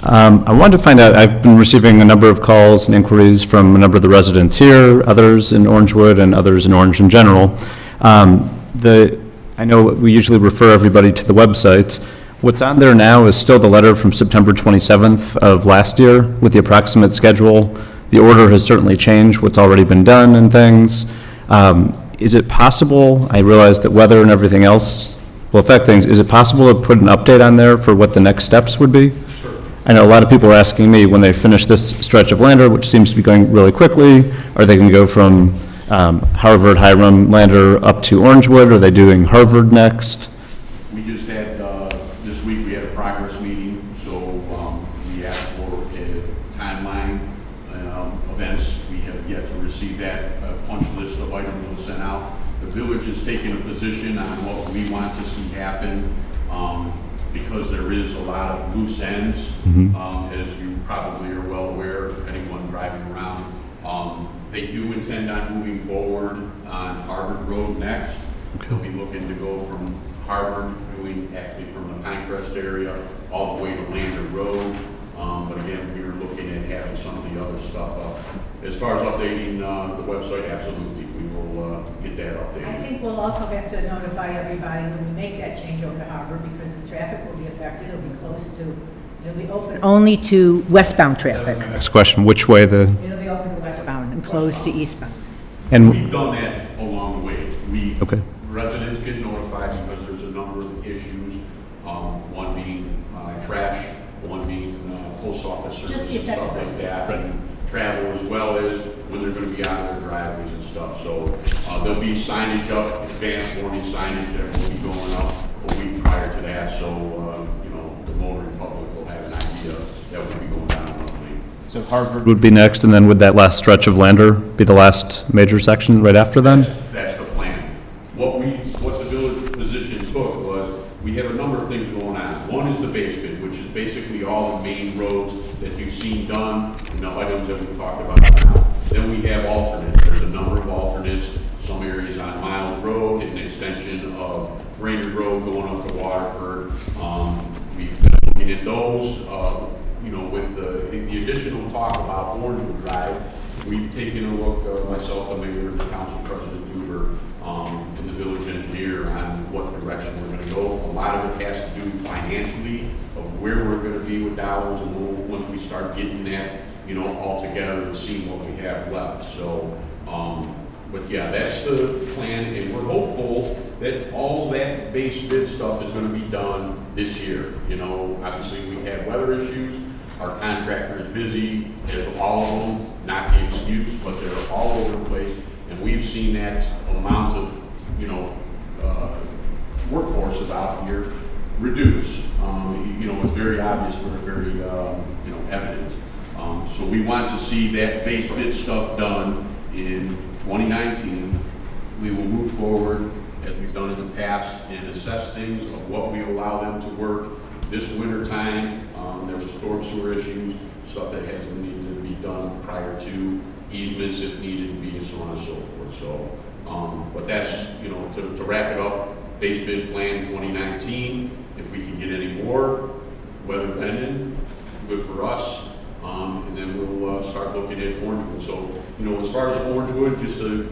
I wanted to find out, I've been receiving a number of calls and inquiries from a number of the residents here, others in Orangewood, and others in Orange in general. I know we usually refer everybody to the website. What's on there now is still the letter from September 27th of last year with the approximate schedule. The order has certainly changed, what's already been done and things. Is it possible, I realize that weather and everything else will affect things, is it possible to put an update on there for what the next steps would be? I know a lot of people are asking me when they finish this stretch of Lander, which seems to be going really quickly, are they going to go from Harvard, Hiram, Lander up to Orangewood? Are they doing Harvard next? We just had, this week, we had a progress meeting, so we asked for a timeline, events. We have yet to receive that punch list of items was sent out. The village has taken a position on what we want to see happen, because there is a lot of loose ends, as you probably are well aware, anyone driving around. They do intend on moving forward on Harvard Road next. They'll be looking to go from Harvard, actually from the Pinecrest area, all the way to Lander Road. But again, we are looking at having some of the other stuff up. As far as updating the website, absolutely, we will get that updated. I think we'll also have to notify everybody when we make that change over to Harvard, because the traffic will be affected. It'll be close to, it'll be open only to westbound traffic. Next question, which way the, It'll be open to westbound and closed to eastbound. and, We've done that along the way. okay. Residents get notified because there's a number of issues, one being trash, one being post office service Just the and stuff effect like that, and travel, as well as when they're going to be out of their driveways and stuff. So there'll be signage up, advanced warning signage that will be going up a week prior to that, so the motoring public will have an idea that will be going down monthly. So Harvard would be next, and then would that last stretch of Lander be the last major section right after then? That's the plan. What the village position took was, we have a number of things going on. One is the base bid, which is basically all the main roads that you've seen done, items that we've talked about now. Then we have alternates. There's a number of alternates. Some areas on Miles Road, an extension of Brainerd Road going up to Waterford. We've been looking at those, with the additional talk about Orangewood Drive. We've taken a look, myself, the mayor, the council president, Huber, and the village engineer, on what direction we're going to go. A lot of it has to do financially, of where we're going to be with dollars, and once we start getting that, all together and seeing what we have left. So, but yeah, that's the plan, and we're hopeful that all that base bid stuff is going to be done this year. Obviously we had weather issues. Our contractor is busy, as all of them, not the excuse, but they're all over the place. And we've seen that amount of, workforces out here reduce. It's very obvious, very, evident. So we want to see that base bid stuff done in 2019. We will move forward, as we've done in the past, and assess things of what we allow them to work this winter time. There's storm sewer issues, stuff that has needed to be done prior to easements if needed to be, and so on and so forth. So, but that's, to wrap it up, base bid plan 2019. If we can get any more, weather pending, good for us. And then we'll start looking at Orangewood. So, as far as Orangewood, just to,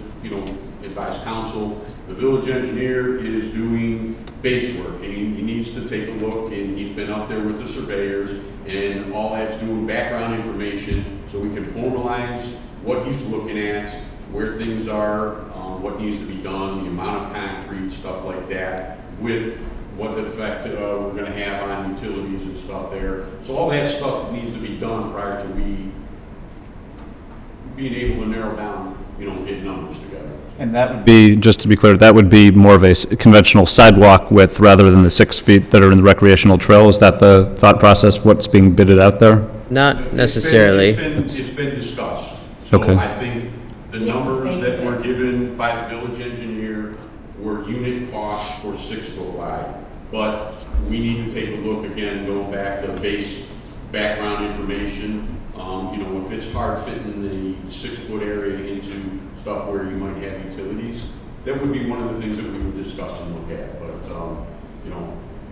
advise council, the village engineer is doing base work, and he needs to take a look, and he's been up there with the surveyors, and all that's doing background information, so we can formalize what he's looking at, where things are, what needs to be done, the amount of concrete, stuff like that, with what effect we're going to have on utilities and stuff there. So all that stuff needs to be done prior to we being able to narrow down, get numbers together. And that would be, just to be clear, that would be more of a conventional sidewalk width rather than the 6 feet that are in the recreational trail? Is that the thought process of what's being bidded out there? Not necessarily. It's been discussed. So Okay. I think the numbers that were given by the village engineer were unit costs for 6 foot wide. But we need to take a look again, going back to base background information. If it's hard fitting the 6 foot area into stuff where you might have utilities, that would be one of the things that we would discuss and look at. But,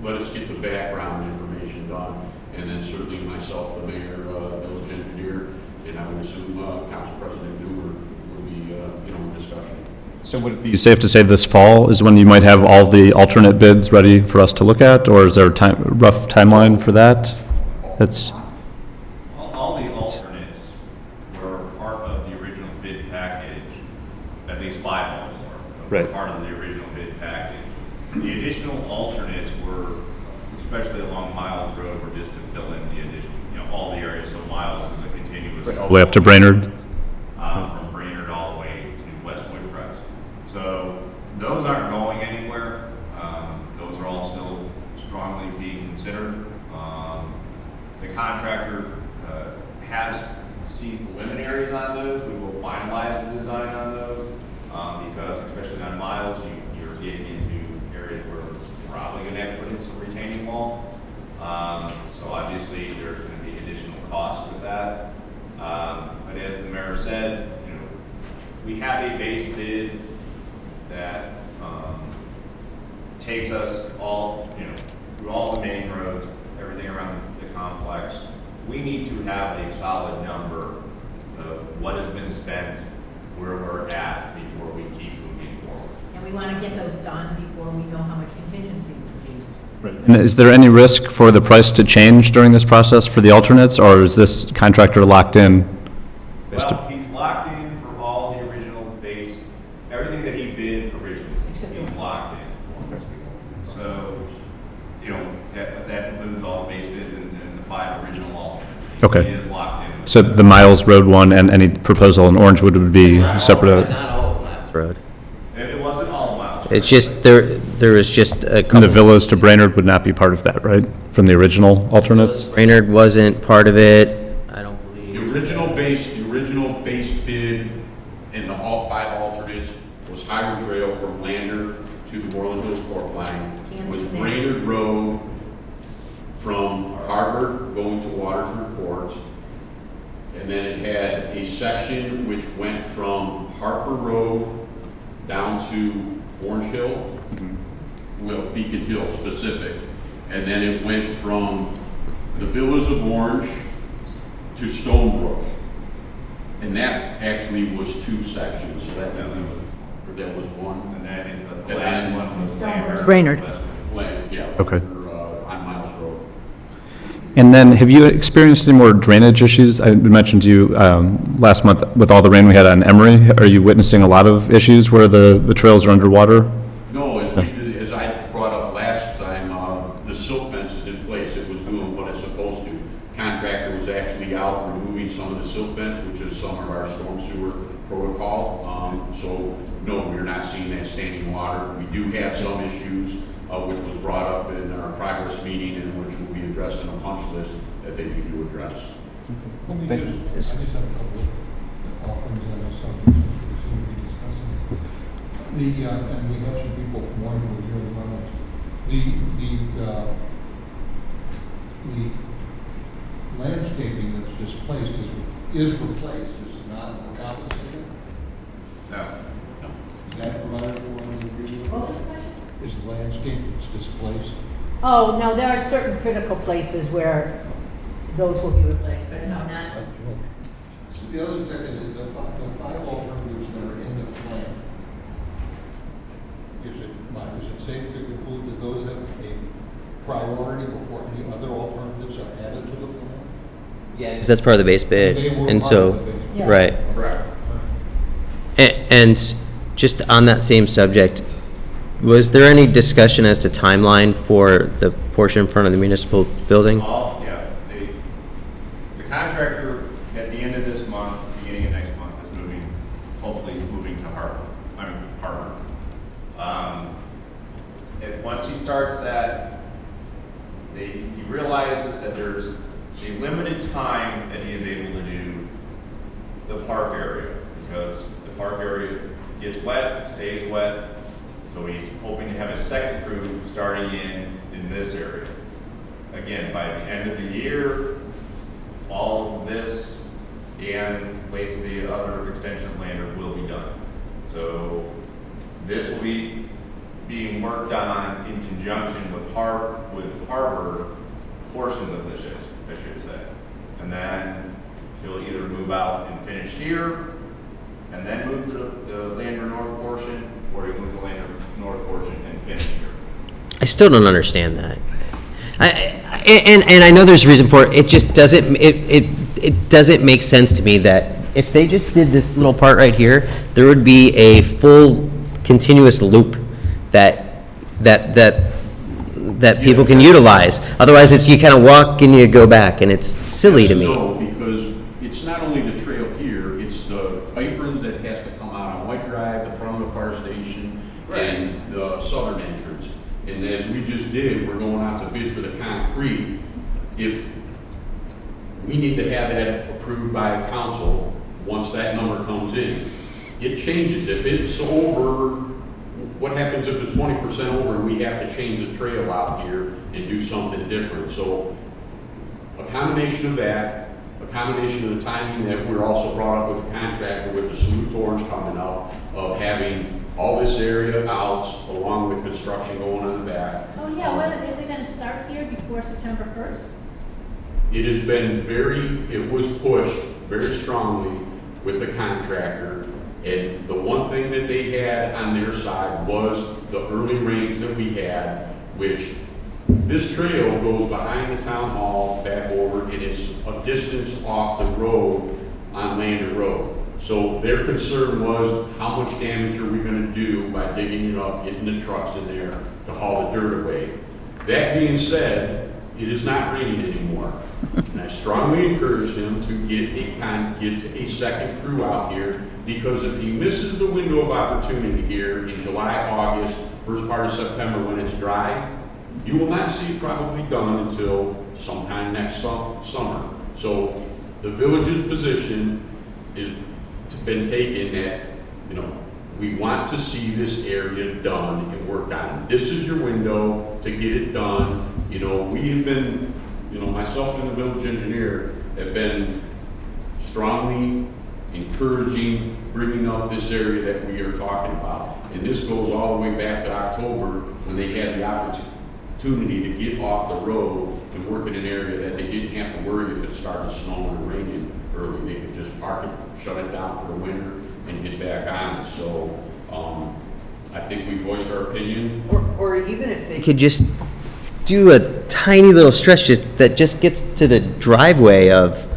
let us get the background information done. And then certainly myself, the mayor, the village engineer, and I would assume council president Newman will be, in discussion. So would it be safe to say this fall is when you might have all the alternate bids ready for us to look at, or is there a rough timeline for that? That's all the alternates were part of the original bid package, at least 5 of them were right. Part of the original bid package. The additional alternates were, especially along Miles Road, were just to fill in the additional, all the areas. So Miles is a continuous. all the way up to Brainerd? From Brainerd all the way to Westwood see preliminaries on those. We will finalize the design on those, because especially on miles, you're getting into areas where we're probably gonna have to put in some retaining wall. So obviously, there's gonna be additional costs with that. But as the mayor said, you know, we have a base bid that, takes us all, you know, through all the main roads, everything around the complex. We need to have a solid number of what has been spent, where we're at before we keep moving forward. And we want to get those done before we know how much contingency we've used. And is there any risk for the price to change during this process for the alternates, or is this contractor locked in? Well, he's locked in for all the original base, everything that he bid originally, he's locked in. So, you know, that includes all the base bids and the 5 original alternates. Okay. He is locked in. So the Miles Road one and any proposal in Orangewood would be separate? Not all of Miles Road. It wasn't all miles. It's just, there is just a From couple. the Villas to Brainerd would not be part of that, right? From the original alternates? Brainerd wasn't part of it, I don't believe. The original base bid and all 5 alternates was Highland Trail from Lander to the Moreland Hills Court line. Was Brainerd Road from Harvard going to Waterford Court. And then it had a section which went from Harper Road down to Orange Hill, well, Beacon Hill specific. And then it went from the Villas of Orange to Stonebrook. And that actually was 2 sections, so that was one. And then the last one was Brainerd. Yeah. Okay. On Miles Road. And then, have you experienced any more drainage issues? I mentioned to you last month, with all the rain we had on Emory, are you witnessing a lot of issues where the trails are underwater? No, as I brought up last time, the silt fence is in place. It was doing what it's supposed to. Contractor was actually out removing some of the silt fence, which is some of our storm sewer protocol. So, no, we're not seeing that standing water. We do have some issues, which was brought up in our progress meeting and which will be addressed in a punch list that they need to address. Let me just, I just have a couple of offerings on this subject we seem to be discussing. And we have some people from Orangewood here in the audience. The landscaping that's displaced is replaced, is it not compensated? No. Is that provided for in the agreement? Is the landscape that's displaced? Oh, no, there are certain critical places where those will be replaced, but no, not. So the other second is the 5 alternatives that are in the plan. Is it safe to conclude that those have a priority before any other alternatives are added to the plan? Yeah. Because that's part of the base bid, They were and part so, of the base bid. Yeah. right. Correct. And just on that same subject, was there any discussion as to timeline for the portion in front of the municipal building? Yeah. The contractor, at the end of this month, beginning of next month, is hopefully moving to Harper. And once he starts that, he realizes that there's a limited time that he is able to do the park area, because the park area gets wet, stays wet. So he's hoping to have a second crew starting in this area. Again, by the end of the year, all of this and the other extension of Lander will be done. So this will be being worked on in conjunction with Harbor portions of this, I should say. And then he'll either move out and finish here, and then move to the Lander North portion, or he'll move to Lander North portion and finish here. I still don't understand that. And I know there's a reason for it. It just doesn't. It doesn't make sense to me that if they just did this little part right here, there would be a full continuous loop that people can utilize. Otherwise, it's you kind of walk and you go back, and it's silly to me. No, because it's not only the trail here, it's the aprons that has to come out on White Drive, the front of the fire station, and the southern entrance. And as we just did, we're going out to bid for the concrete. If we need to have that approved by council, once that number comes in, it changes. If it's over, what happens if it's 20% over and we have to change the trail out here and do something different? So a combination of that, a combination of the timing that we're also brought up with the contractor with the Salute to Orange coming up, of having all this area out along with construction going on the back. Oh, yeah, when, are they gonna start here before September 1st? It has been it was pushed very strongly with the contractor. And the one thing that they had on their side was the early rains that we had, which this trail goes behind the town hall, back over, and it's a distance off the road on Lander Road. So their concern was, how much damage are we gonna do by digging it up, getting the trucks in there to haul the dirt away? That being said, it is not raining anymore. And I strongly encourage him to get a second crew out here, because if he misses the window of opportunity here in July, August, first part of September when it's dry, you will not see it probably done until sometime next summer. So the village's position is been taken that, we want to see this area done and worked on. This is your window to get it done. We have been, myself and the village engineer have been strongly encouraging, bringing up this area that we are talking about. And this goes all the way back to October, when they had the opportunity to get off the road and work in an area that they didn't have to worry if it started snowing or raining early. They could just park it, shut it down for the winter, and get back on it. So I think we voiced our opinion. Or even if they could just do a tiny little stretch that just gets to the driveway of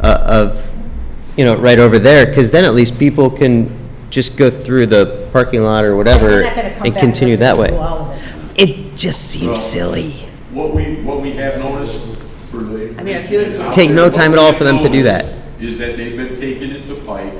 right over there, because then at least people can just go through the parking lot or whatever and continue that way. It just seems silly. What we have noticed for the... I feel like it would take no time at all for them to do that. Is that they've been taking it to Pike,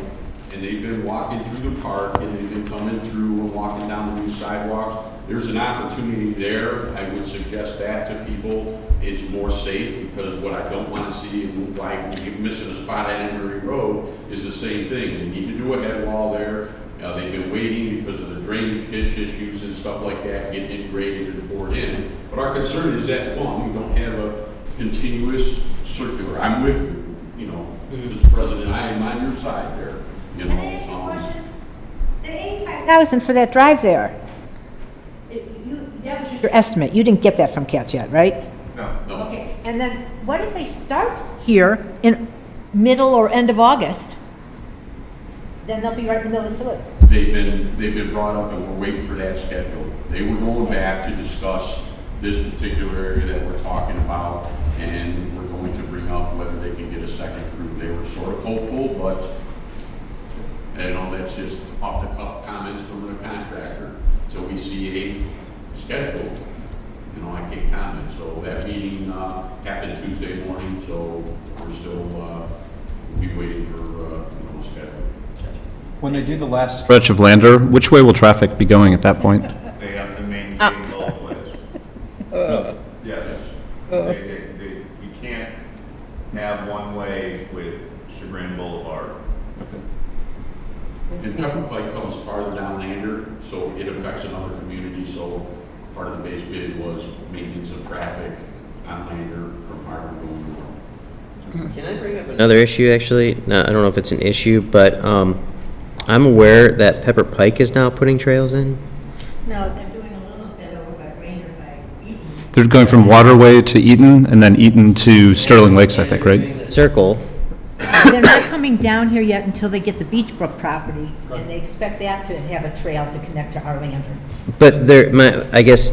and they've been walking through the park, and they've been coming through and walking down the new sidewalks. There's an opportunity there. I would suggest that to people. It's more safe, because what I don't want to see, and why we keep missing a spot at Emery Road, is the same thing. We need to do a head wall there. They've been waiting because of the drainage ditch issues and stuff like that, getting it graded and poured in. But our concern is that, one, we don't have a continuous circular. I'm with you, Mr. President, I am on your side there. Can I ask you a question? The 85,000 for that drive there, that was just your estimate. You didn't get that from CATS yet, right? No. Okay, and then what if they start here in middle or end of August? Then they'll be right in the middle of Salute. They've been brought up, and we're waiting for that schedule. They were going back to discuss this particular area that we're talking about, and we're going to bring up whether they can get a second crew. They were sort of hopeful, but that's just off the cuff comments from the contractor. Until we see a schedule, I can't comment. So that meeting happened Tuesday morning, so we're still we'll be waiting for a schedule. When they do the last stretch of Lander, which way will traffic be going at that point? They have to maintain both ways. Yes. You can't have one way with Chagrin Boulevard. And Pepper Pike comes farther down Lander, so it affects another community. So part of the base bid was maintenance of traffic on Lander from Harvard going north. Can I bring up another issue, actually? No, I don't know if it's an issue, but I'm aware that Pepper Pike is now putting trails in. No, they're doing a little bit over by Rainer, by Eaton. They're going from Waterway to Eaton, and then Eaton to Sterling Lakes, I think, right? Circle. They're not coming down here yet until they get the Beachbrook property, and they expect that to have a trail to connect to our Lander. But I guess,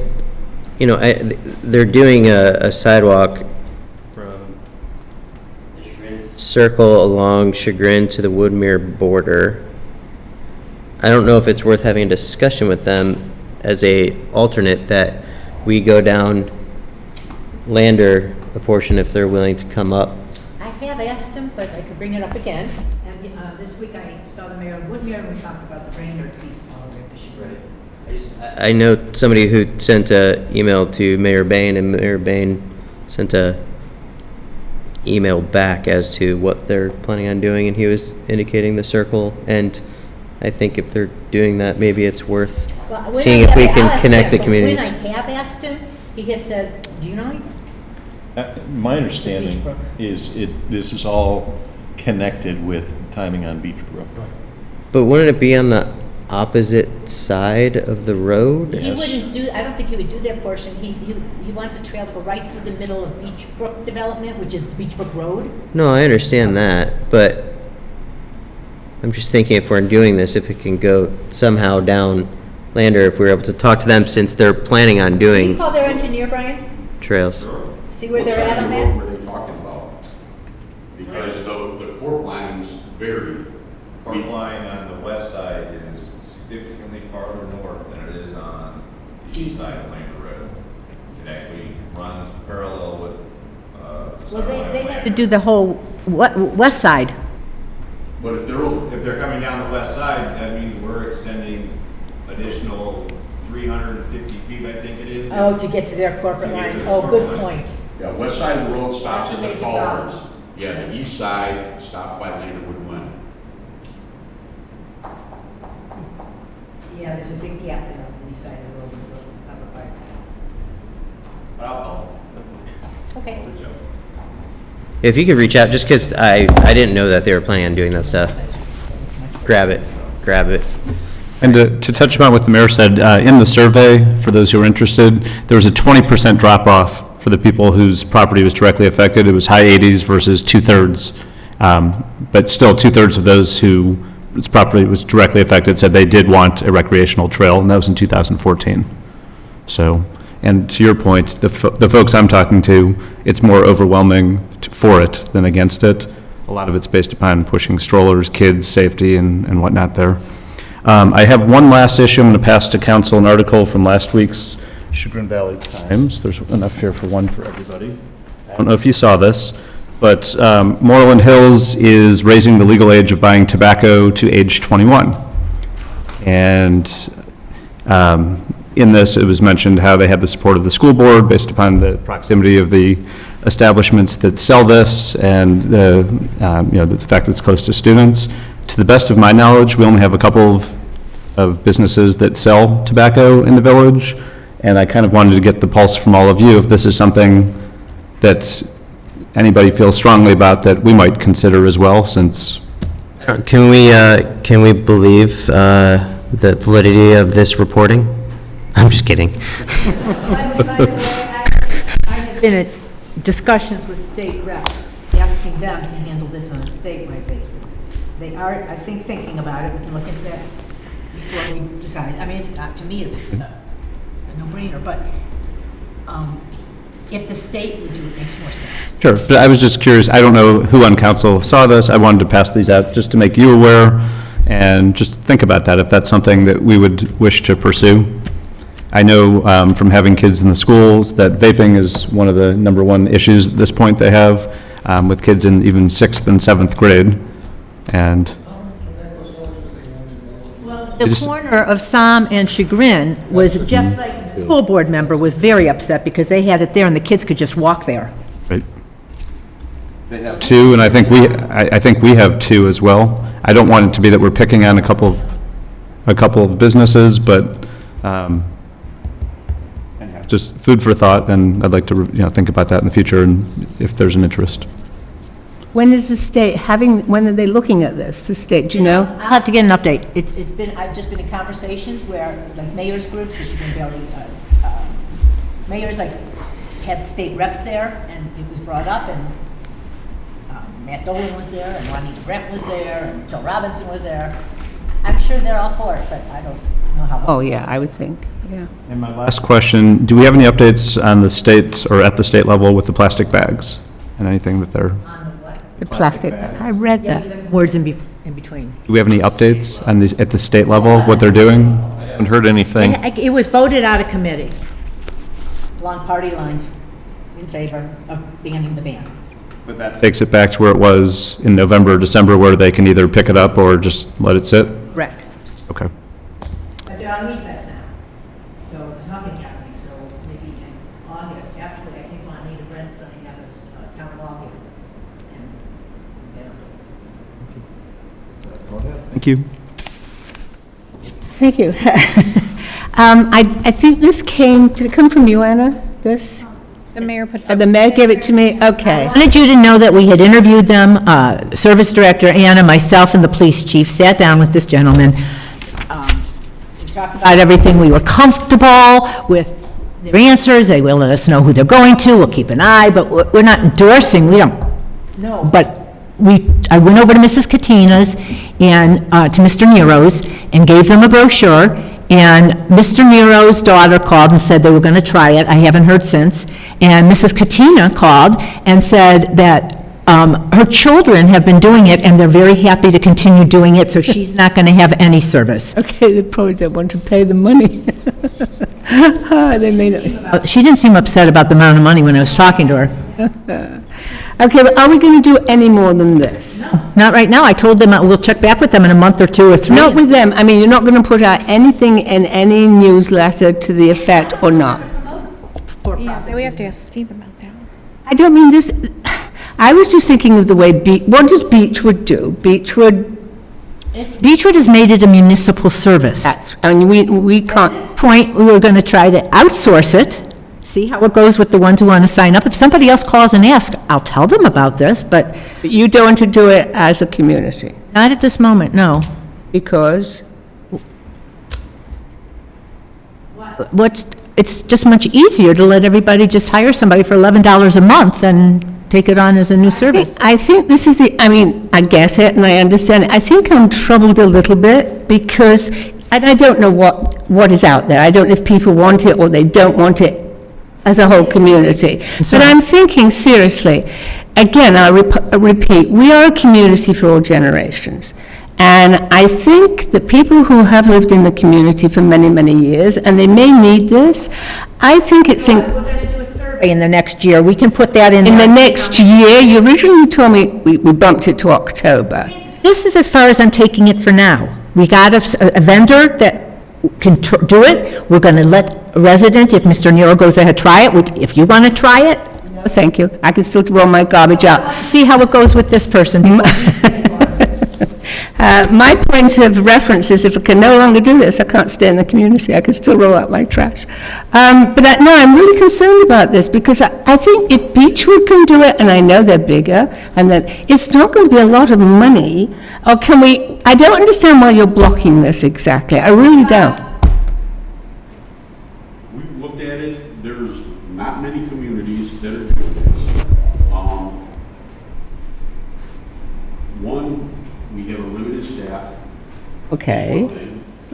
they're doing a sidewalk from the Chagrin Circle along Chagrin to the Woodmere border. I don't know if it's worth having a discussion with them as a alternate that we go down Lander a portion if they're willing to come up. I have asked him, but I could bring it up again. And this week I saw the mayor of Woodmere, and we talked about the Rainer piece all over the Chagrin. I know somebody who sent an email to Mayor Bain, and Mayor Bain sent a email back as to what they're planning on doing, and he was indicating the circle. And I think if they're doing that, maybe it's worth Well, when seeing I if we have- I'll can ask connect the him, but communities. When I have asked him, he has said, do you know him? My understanding is this is all connected with timing on Beach Brook. But wouldn't it be on the opposite side of the road? He wouldn't do, I don't think he would do that portion. He wants a trail to go right through the middle of Beach Brook development, which is the Beach Brook Road. No, I understand that, but I'm just thinking if we're doing this, if it can go somehow down Lander, if we're able to talk to them since they're planning on Can you doing call their engineer, Brian? trails. See where they're at on What that? were they talking about? Because the court lines vary. Park line on the west side is significantly farther north than it is on the east side of Lander Road. It actually runs parallel with, the center line of They have Lander. to do the whole west side. But if they're coming down the west side, that means we're extending additional 350 feet, I think it is. Oh, to get to their corporate To get to line. the Oh, good corporate line. point. Yeah, west side of the road stops at the That's a major problem. culverts. Yeah, the east side stops by Landerwood Glen. Yeah, there's a big gap there on the east side of the road. But I'll call. Okay. Good job. If you could reach out, just because I didn't know that they were planning on doing that stuff. Grab it. And to touch upon what the mayor said, in the survey, for those who are interested, there was a 20% drop-off for the people whose property was directly affected. It was high 80s versus two-thirds. But still, two-thirds of those whose property was directly affected said they did want a recreational trail, and that was in 2014. So, and to your point, the folks I'm talking to, it's more overwhelming for it than against it. A lot of it's based upon pushing strollers, kids, safety, and whatnot there. I have one last issue. I'm going to pass to council an article from last week's Chagrin Valley Times. There's enough here for one for everybody. I don't know if you saw this, but Moreland Hills is raising the legal age of buying tobacco to age 21. And in this, it was mentioned how they had the support of the school board based upon the proximity of the establishments that sell this and the fact that it's close to students. To the best of my knowledge, we only have a couple of businesses that sell tobacco in the village, and I kind of wanted to get the pulse from all of you if this is something that anybody feels strongly about that we might consider as well, since... Can we believe the validity of this reporting? I'm just kidding. By the way, I have been in discussions with state reps, asking them to handle this on a statewide basis. They are, I think, thinking about it. We can look into that before we decide. I mean, it's, to me, it's a no-brainer, but if the state would do it, makes more sense. Sure, but I was just curious, I don't know who on council saw this, I wanted to pass these out just to make you aware, and just think about that, if that's something that we would wish to pursue. I know from having kids in the schools that vaping is one of the #1 issues at this point they have with kids in even 6th and 7th grade, and... Well, the corner of Somme and Chagrin was, Jeff, like, the school board member, was very upset because they had it there and the kids could just walk there. Right. Two, and I think we have two as well. I don't want it to be that we're picking on a couple of businesses, but just food for thought, and I'd like to think about that in the future, and if there's an interest. When is the state when are they looking at this, the state, do you know? I'll have to get an update. I've just been in conversations where, like, mayors groups, which have been barely, mayors, like, had state reps there, and it was brought up, and Matt Dolan was there, and Juanita Brent was there, and Phil Robinson was there. I'm sure they're all for it, but I don't know how. Oh, yeah, I would think, yeah. And my last question, do we have any updates on the state, or at the state level, with the plastic bags? And anything that they're... The plastic, I read that. Words in between. Do we have any updates on these, at the state level, what they're doing? I haven't heard anything. It was voted out of committee, along party lines, in favor of banning the ban. But that takes it back to where it was in November, December, where they can either pick it up or just let it sit? Correct. Okay. But they're on recess now, so there's nothing happening, so maybe in August, actually, I think Juanita Brent's going to have a town hall here. Thank you. Thank you. I think this did it come from you, Anna, this? The mayor put. The mayor gave it to me? Okay. I wanted you to know that we had interviewed them, Service Director Anna, myself, and the police chief sat down with this gentleman. We talked about everything. We were comfortable with their answers. They will let us know who they're going to. We'll keep an eye, but we're not endorsing. We don't know. But I went over to Mrs. Catina's and to Mr. Nero's and gave them a brochure. And Mr. Nero's daughter called and said they were going to try it. I haven't heard since. And Mrs. Katina called and said that her children have been doing it, and they're very happy to continue doing it, so she's not going to have any service. Okay, they probably don't want to pay the money. They may not. She didn't seem upset about the amount of money when I was talking to her. Okay, but are we going to do any more than this? Not right now. I told them we'll check back with them in a month or 2 or 3. Not with them. I mean, you're not going to put out anything in any newsletter to the effect or not? Yeah, we have to ask Steve about that. I don't mean this, I was just thinking of the way, what does Beechwood do? Beechwood has made it a municipal service. And we can't. At this point, we were going to try to outsource it, see how it goes with the ones who want to sign up. If somebody else calls and asks, I'll tell them about this, but... But you don't want to do it as a community? Not at this moment, no. Because? It's just much easier to let everybody just hire somebody for $11 a month and take it on as a new service. I think this is I mean, I get it and I understand it. I think I'm troubled a little bit because, and I don't know what is out there. I don't know if people want it or they don't want it as a whole community. But I'm thinking seriously, again, I'll repeat, we are a community for all generations. And I think that people who have lived in the community for many, many years, and they may need this, I think it's... We're going to do a survey in the next year. We can put that in the next year? You originally told me we bumped it to October. This is as far as I'm taking it for now. We got a vendor that can do it. We're going to let a resident, if Mr. Nero goes ahead, try it. If you want to try it, no, thank you. I can still roll my garbage out. See how it goes with this person. My point of reference is if I can no longer do this, I can't stay in the community. I can still roll out my trash. No, I'm really concerned about this because I think if Beechwood can do it, and I know they're bigger, and that it's not going to be a lot of money, or can we, I don't understand why you're blocking this exactly. I really don't. We've looked at it. There's not many communities that are doing this. One, we have a limited staff. Okay.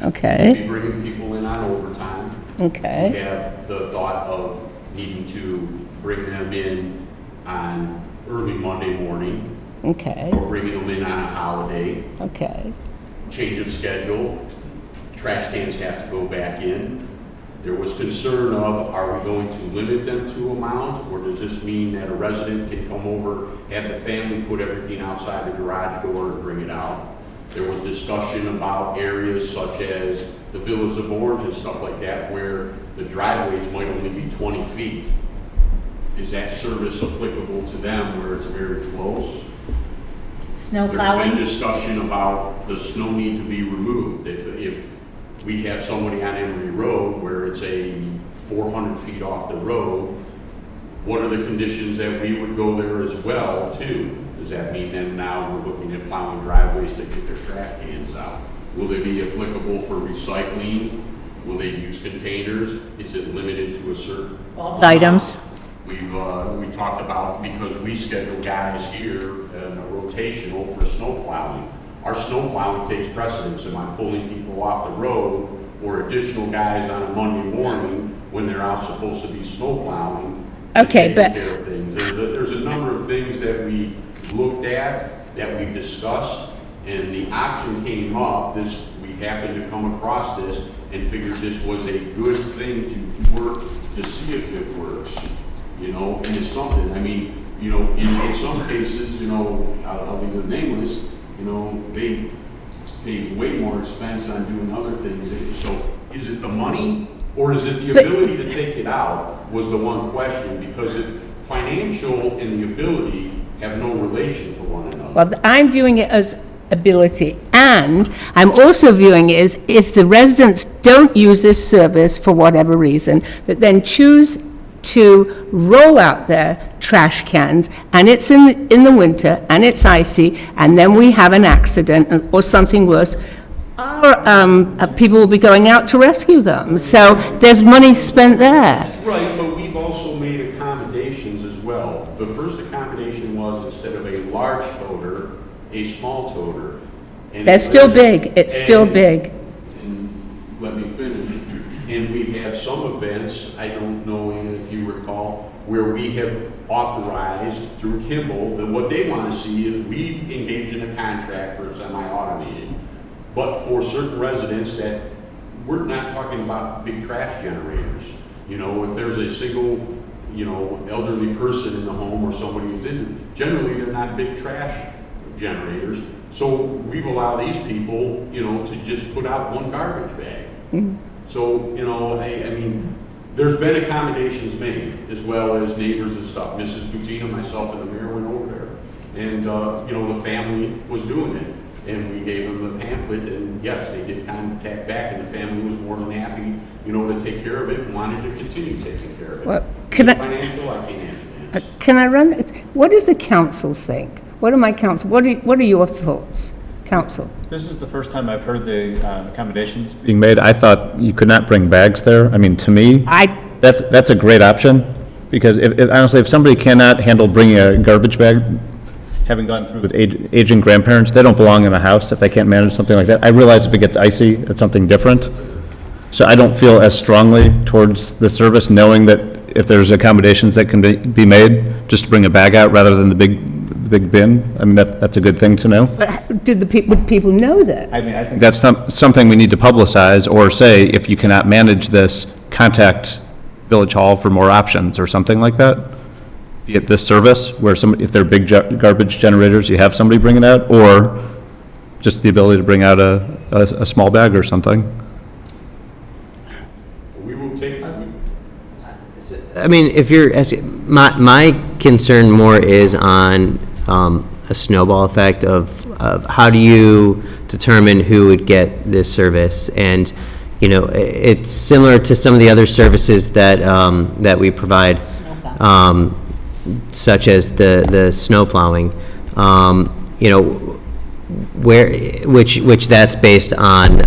Okay. We'll be bringing people in on overtime. Okay. We have the thought of needing to bring them in on early Monday morning. Okay. Or bringing them in on a holiday. Okay. Change of schedule. Trash cans have to go back in. There was concern of, are we going to limit them to amount, or does this mean that a resident can come over, have the family put everything outside the garage door and bring it out? There was discussion about areas such as the Village of Orange and stuff like that, where the driveways might only be 20 feet. Is that service applicable to them where it's very close? Snow There's plowing? been discussion about the snow need to be removed. If we have somebody on Emory Road where it's 400 feet off the road, what are the conditions that we would go there as well too? Does that mean then now we're looking at plowing driveways to get their trash cans out? Will they be applicable for recycling? Will they use containers? Is it limited to a certain items? We talked about, because we schedule guys here in a rotational for snow plowing. Our snow plowing takes precedence. Am I pulling people off the road or additional guys on a Monday morning when they're out supposed to be snow plowing? Okay, but care of things. There's a number of things that we looked at, that we discussed, and the option came up. We happened to come across this and figured this was a good thing to work to see if it works. And it's something. I mean, in some cases, I'll leave them nameless. They pay way more expense on doing other things. So is it the money or is it the ability to take it out was the one question, because financial and the ability have no relation to one another. Well, I'm viewing it as ability And I'm also viewing it as if the residents don't use this service for whatever reason, but then choose to roll out their trash cans, and it's in the winter, and it's icy, and then we have an accident or something worse, our people will be going out to rescue them. So there's money spent there. Right, but we've also made accommodations as well. The first accommodation was instead of a large toter, a small toter. And They're still big, it's still big. And let me finish. And we have some events, I don't know if you recall, where we have authorized through Kimball that what they want to see is we've engaged in a contract for semi-automated. But for certain residents that, we're not talking about big trash generators. You know, if there's a single, you know, elderly person in the home or somebody who's in, generally they're not big trash generators. So we've allowed these people, you know, to just put out one garbage bag. Mm-hmm. So, you know, I mean, there's been accommodations made, as well as neighbors and stuff. Mrs. Butina, myself, and the mayor went over there. And, you know, the family was doing it. And we gave them the pamphlet, and yes, they did contact back, and the family was more than happy, you know, to take care of it and wanted to continue taking care of it. Well, can I can't answer that. Can I run, what does the council think? What are my council, what are your thoughts, council? This is the first time I've heard the accommodations being made. I thought you could not bring bags there. I mean, to me, that's a great option, because honestly, if somebody cannot handle bringing a garbage bag, having gone through with aging grandparents, they don't belong in a house if they can't manage something like that. I realize if it gets icy, it's something different. So I don't feel as strongly towards the service, knowing that if there's accommodations that can be made, just to bring a bag out rather than the big bin. I mean, that's a good thing to know. But would people know that? I mean, I think that's something we need to publicize, or say, if you cannot manage this, contact Village Hall for more options or something like that. Be it this service, where if they're big garbage generators, you have somebody bring it out, or just the ability to bring out a small bag or something. We will take, I mean, if you're asking, my concern more is on a snowball effect of how do you determine who would get this service? And, you know, it's similar to some of the other services that we provide, such as the snow plowing, you know, which that's based on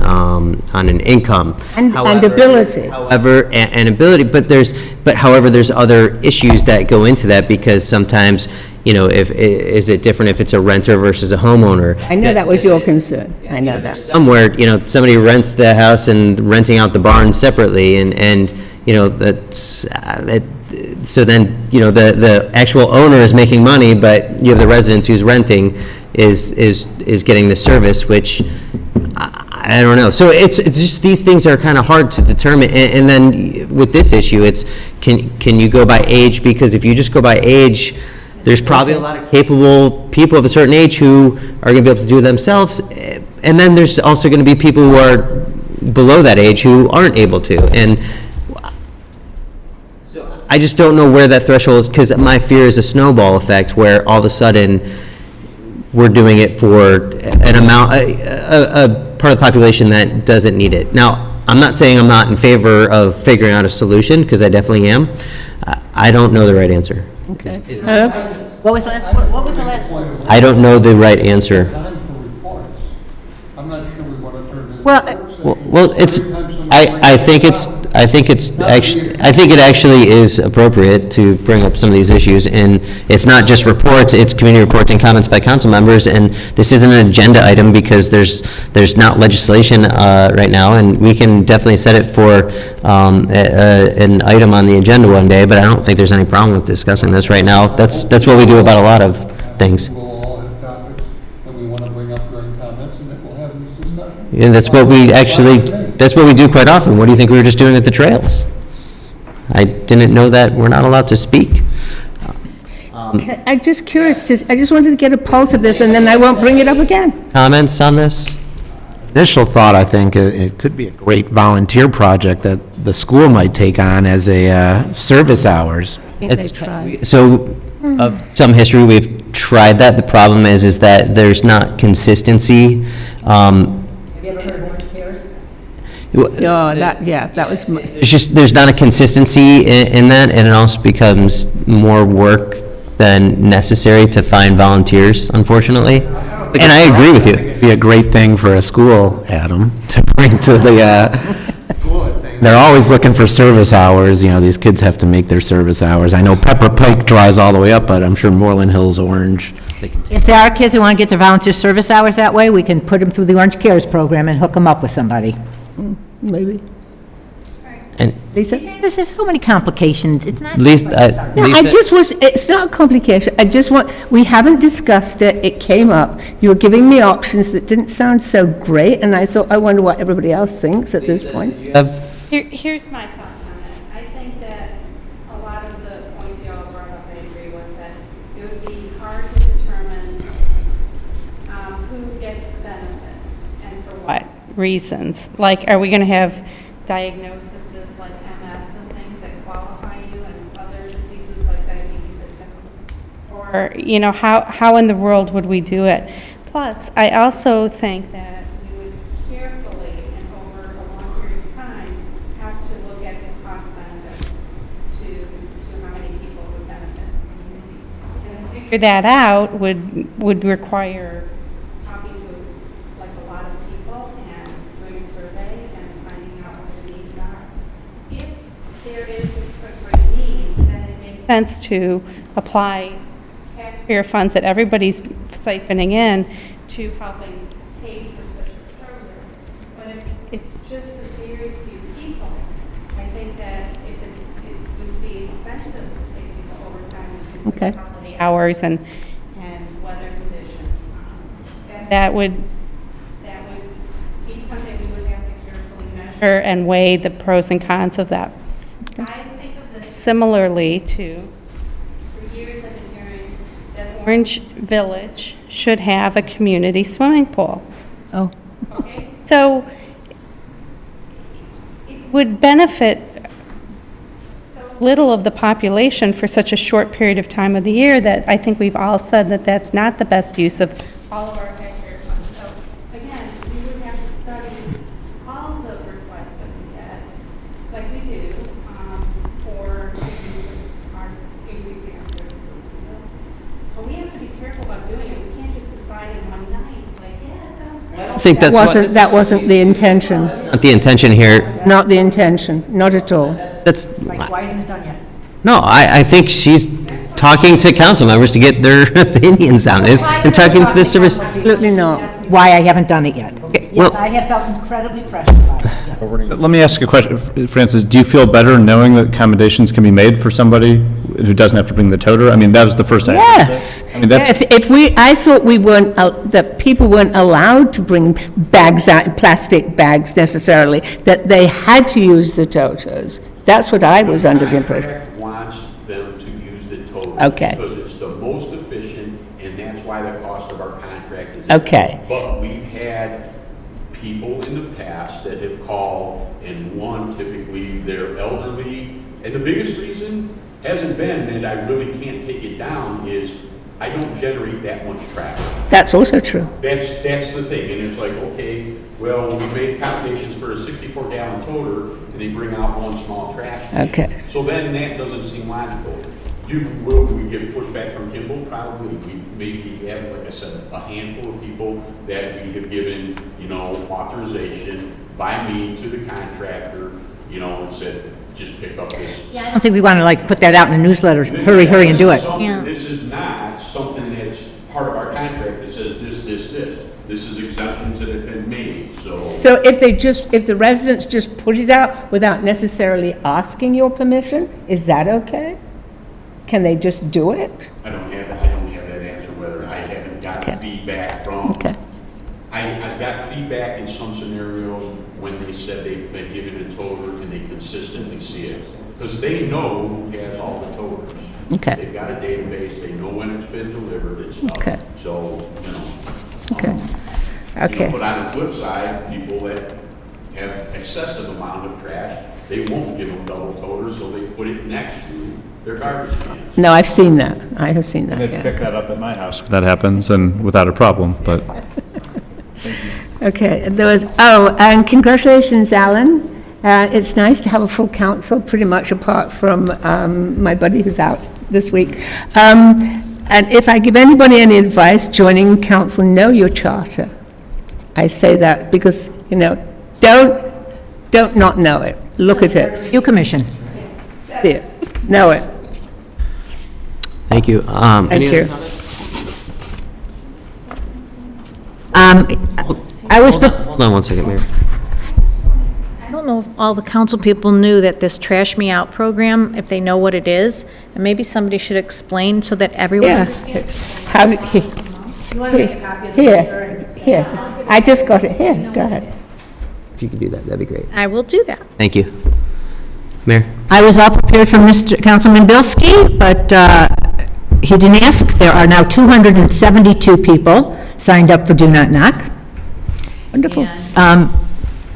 an income. And ability. However, and ability, but however, there's other issues that go into that, because sometimes, you know, is it different if it's a renter versus a homeowner? I know that was your concern, I know that. Somewhere, you know, somebody rents the house and renting out the barn separately, and you know, that's, so then, you know, the actual owner is making money, but you have the residents who's renting is getting the service, which I don't know. So it's just, these things are kind of hard to determine. And then with this issue, it's can you go by age? Because if you just go by age, there's probably a lot of capable people of a certain age who are going to be able to do it themselves. And then there's also going to be people who are below that age who aren't able to. And so I just don't know where that threshold is, because my fear is a snowball effect where all of a sudden we're doing it for an amount, a part of the population that doesn't need it. Now, I'm not saying I'm not in favor of figuring out a solution, because I definitely am. I don't know the right answer. Okay. What was the last one? What was the last one? I don't know the right answer. I'm not sure we want to turn this. Well, it's, I think it actually is appropriate to bring up some of these issues, and it's not just reports, it's community reports and comments by council members, and this isn't an agenda item because there's not legislation right now, and we can definitely set it for an item on the agenda one day, but I don't think there's any problem with discussing this right now. That's what we do about a lot of things. We'll all have topics that we want to bring up during comments, and then we'll have these discussions. Yeah, that's what we do quite often. What do you think we were just doing at the trails? I didn't know that we're not allowed to speak. I'm just curious, I just wanted to get a pulse of this, and then I won't bring it up again. Comments on this? Initial thought, I think, it could be a great volunteer project that the school might take on as a service hours. I think they tried. So, some history, we've tried that. The problem is that there's not consistency. Have you ever heard of Orange Cares? Oh, that was, There's not a consistency in that, and it also becomes more work than necessary to find volunteers, unfortunately. And I agree with you. It'd be a great thing for a school, Adam, to bring to the, they're always looking for service hours, these kids have to make their service hours. I know Pepper Pike drives all the way up, but I'm sure Moreland Hills, Orange, they can If there are kids who want to get their volunteer service hours that way, we can put them through the Orange Cares program and hook them up with somebody. maybe. And Lisa? There's so many complications. It's not. Lisa, No, it's not a complication. We haven't discussed it. It came up. You were giving me options that didn't sound so great, and I thought, I wonder what everybody else thinks at this point. Here's my thoughts on it. I think that a lot of the points you all brought up, I agree with, that it would be hard to determine who gets the benefit and for what reasons. Like, are we going to have diagnoses like MS and things that qualify you, and other diseases like diabetes that don't? Or, how in the world would we do it? Plus, I also think that we would carefully and over a long period of time have to look at the cost benefits to how many people would benefit the community. And figure that out would require talking to like a lot of people and doing a survey and finding out what the needs are. If there is a great need, then it makes sense to apply taxpayer funds that everybody's siphoning in to helping pay for such a program. But if it's just a very few people, I think that it would be expensive to pay people overtime and Okay. holiday hours and weather conditions. That would be something we would have to carefully measure and weigh the pros and cons of that. I think of this similarly to, for years I've been hearing that Orange Village should have a community swimming pool. Oh. Okay, so it would benefit so little of the population for such a short period of time of the year that I think we've all said that that's not the best use of all of our taxpayer funds. So again, we would have to study all the requests that we get, like we do, for increasing our services. But we have to be careful about doing it. We can't just decide in one night, like, yeah, it sounds great. I think That wasn't the intention. Not the intention here. Not the intention, not at all. That's, Like, why isn't it done yet? no, I think she's talking to council members to get their opinions on this and talking to the service. Absolutely not. Why I haven't done it yet. Yes, well- I have felt incredibly pressured by it. yes. Let me ask you a question, Francis. Do you feel better knowing that accommodations can be made for somebody who doesn't have to bring the toter? I mean, that was the first item. Yes. I mean, that's, I thought we weren't, that people weren't allowed to bring bags out, plastic bags necessarily, that they had to use the toters. That's what I was under the impression. contract wants them to use the total. Okay. Because it's the most efficient, and that's why the cost of our contract is. Okay. But we've had people in the past that have called, and one, typically, they're elderly, and the biggest reason hasn't been that I really can't take it down, is I don't generate that much traffic. That's also true. That's the thing, and it's like, okay, well, we made accommodations for a 64-gallon toter, and they bring out one small trash can. Okay. So then that doesn't seem logical. Will we get pushback from Kimball? Probably. We maybe have, like I said, a handful of people that we have given, authorization by me to the contractor, and said, just pick up this. I don't think we want to put that out in the newsletter, hurry and do it. This is not something that's part of our contract that says this. This is exemptions that have been made, so. So if the residents just put it out without necessarily asking your permission, is that okay? Can they just do it? I don't have that answer, whether I haven't gotten feedback from. Okay. I've got feedback in some scenarios when they said they've been given a toter and they consistently see it. Because they know who has all the toters. Okay. They've got a database, they know when it's been delivered and stuff. Okay. So, Okay. Okay. But on the flip side, people that have excessive amount of trash, they won't give them double toters, so they put it next to They're garbage cans. No, I've seen that. I have seen that, They'd yeah. pick that up at my house. That happens, and without a problem, but Okay, there was, oh, and congratulations, Alan. It's nice to have a full council, pretty much apart from my buddy who's out this week. And if I give anybody any advice joining council, know your charter. I say that because, you know, don't not know it. Look at it. You commission. See it. Know it. Thank you. Thank Any you. other comments? I was, Hold on one second, Mayor. I don't know if all the council people knew that this Trash Me Out program, if they know what it is, and maybe somebody should explain so that everyone Yeah. understands. Have it here. You want to make a copy of the Here, here. I just got it. Here, go ahead. If you could do that, that'd be great. I will do that. Thank you. Mayor? I was all prepared for Mr. Councilman Bilski, but he didn't ask. There are now 272 people signed up for Do Not Knock. Wonderful.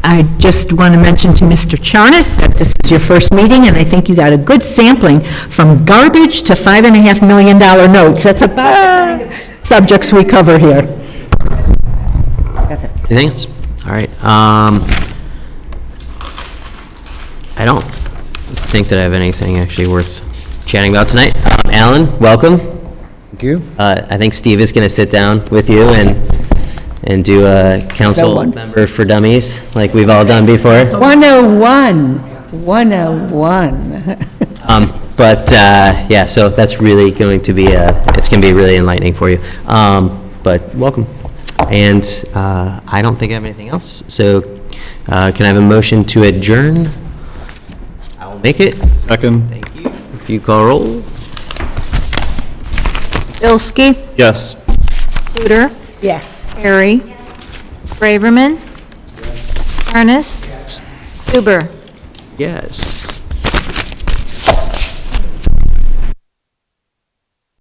I just want to mention to Mr. Charnas that this is your first meeting, and I think you got a good sampling from garbage to $5.5 million notes. That's about subjects we cover here. That's it. Anything else? All right. I don't think that I have anything actually worth chatting about tonight. Alan, welcome. Thank you. I think Steve is going to sit down with you and do a council member for dummies, like we've all done before. 101. 101. But yeah, so that's really going to be it's going to be really enlightening for you. But welcome. And I don't think I have anything else. So can I have a motion to adjourn? I will make it. second. Thank you. If you call roll. Bilski, Yes. Tudor, Yes. Harry, Braverman, Ernest, Huber. Yes.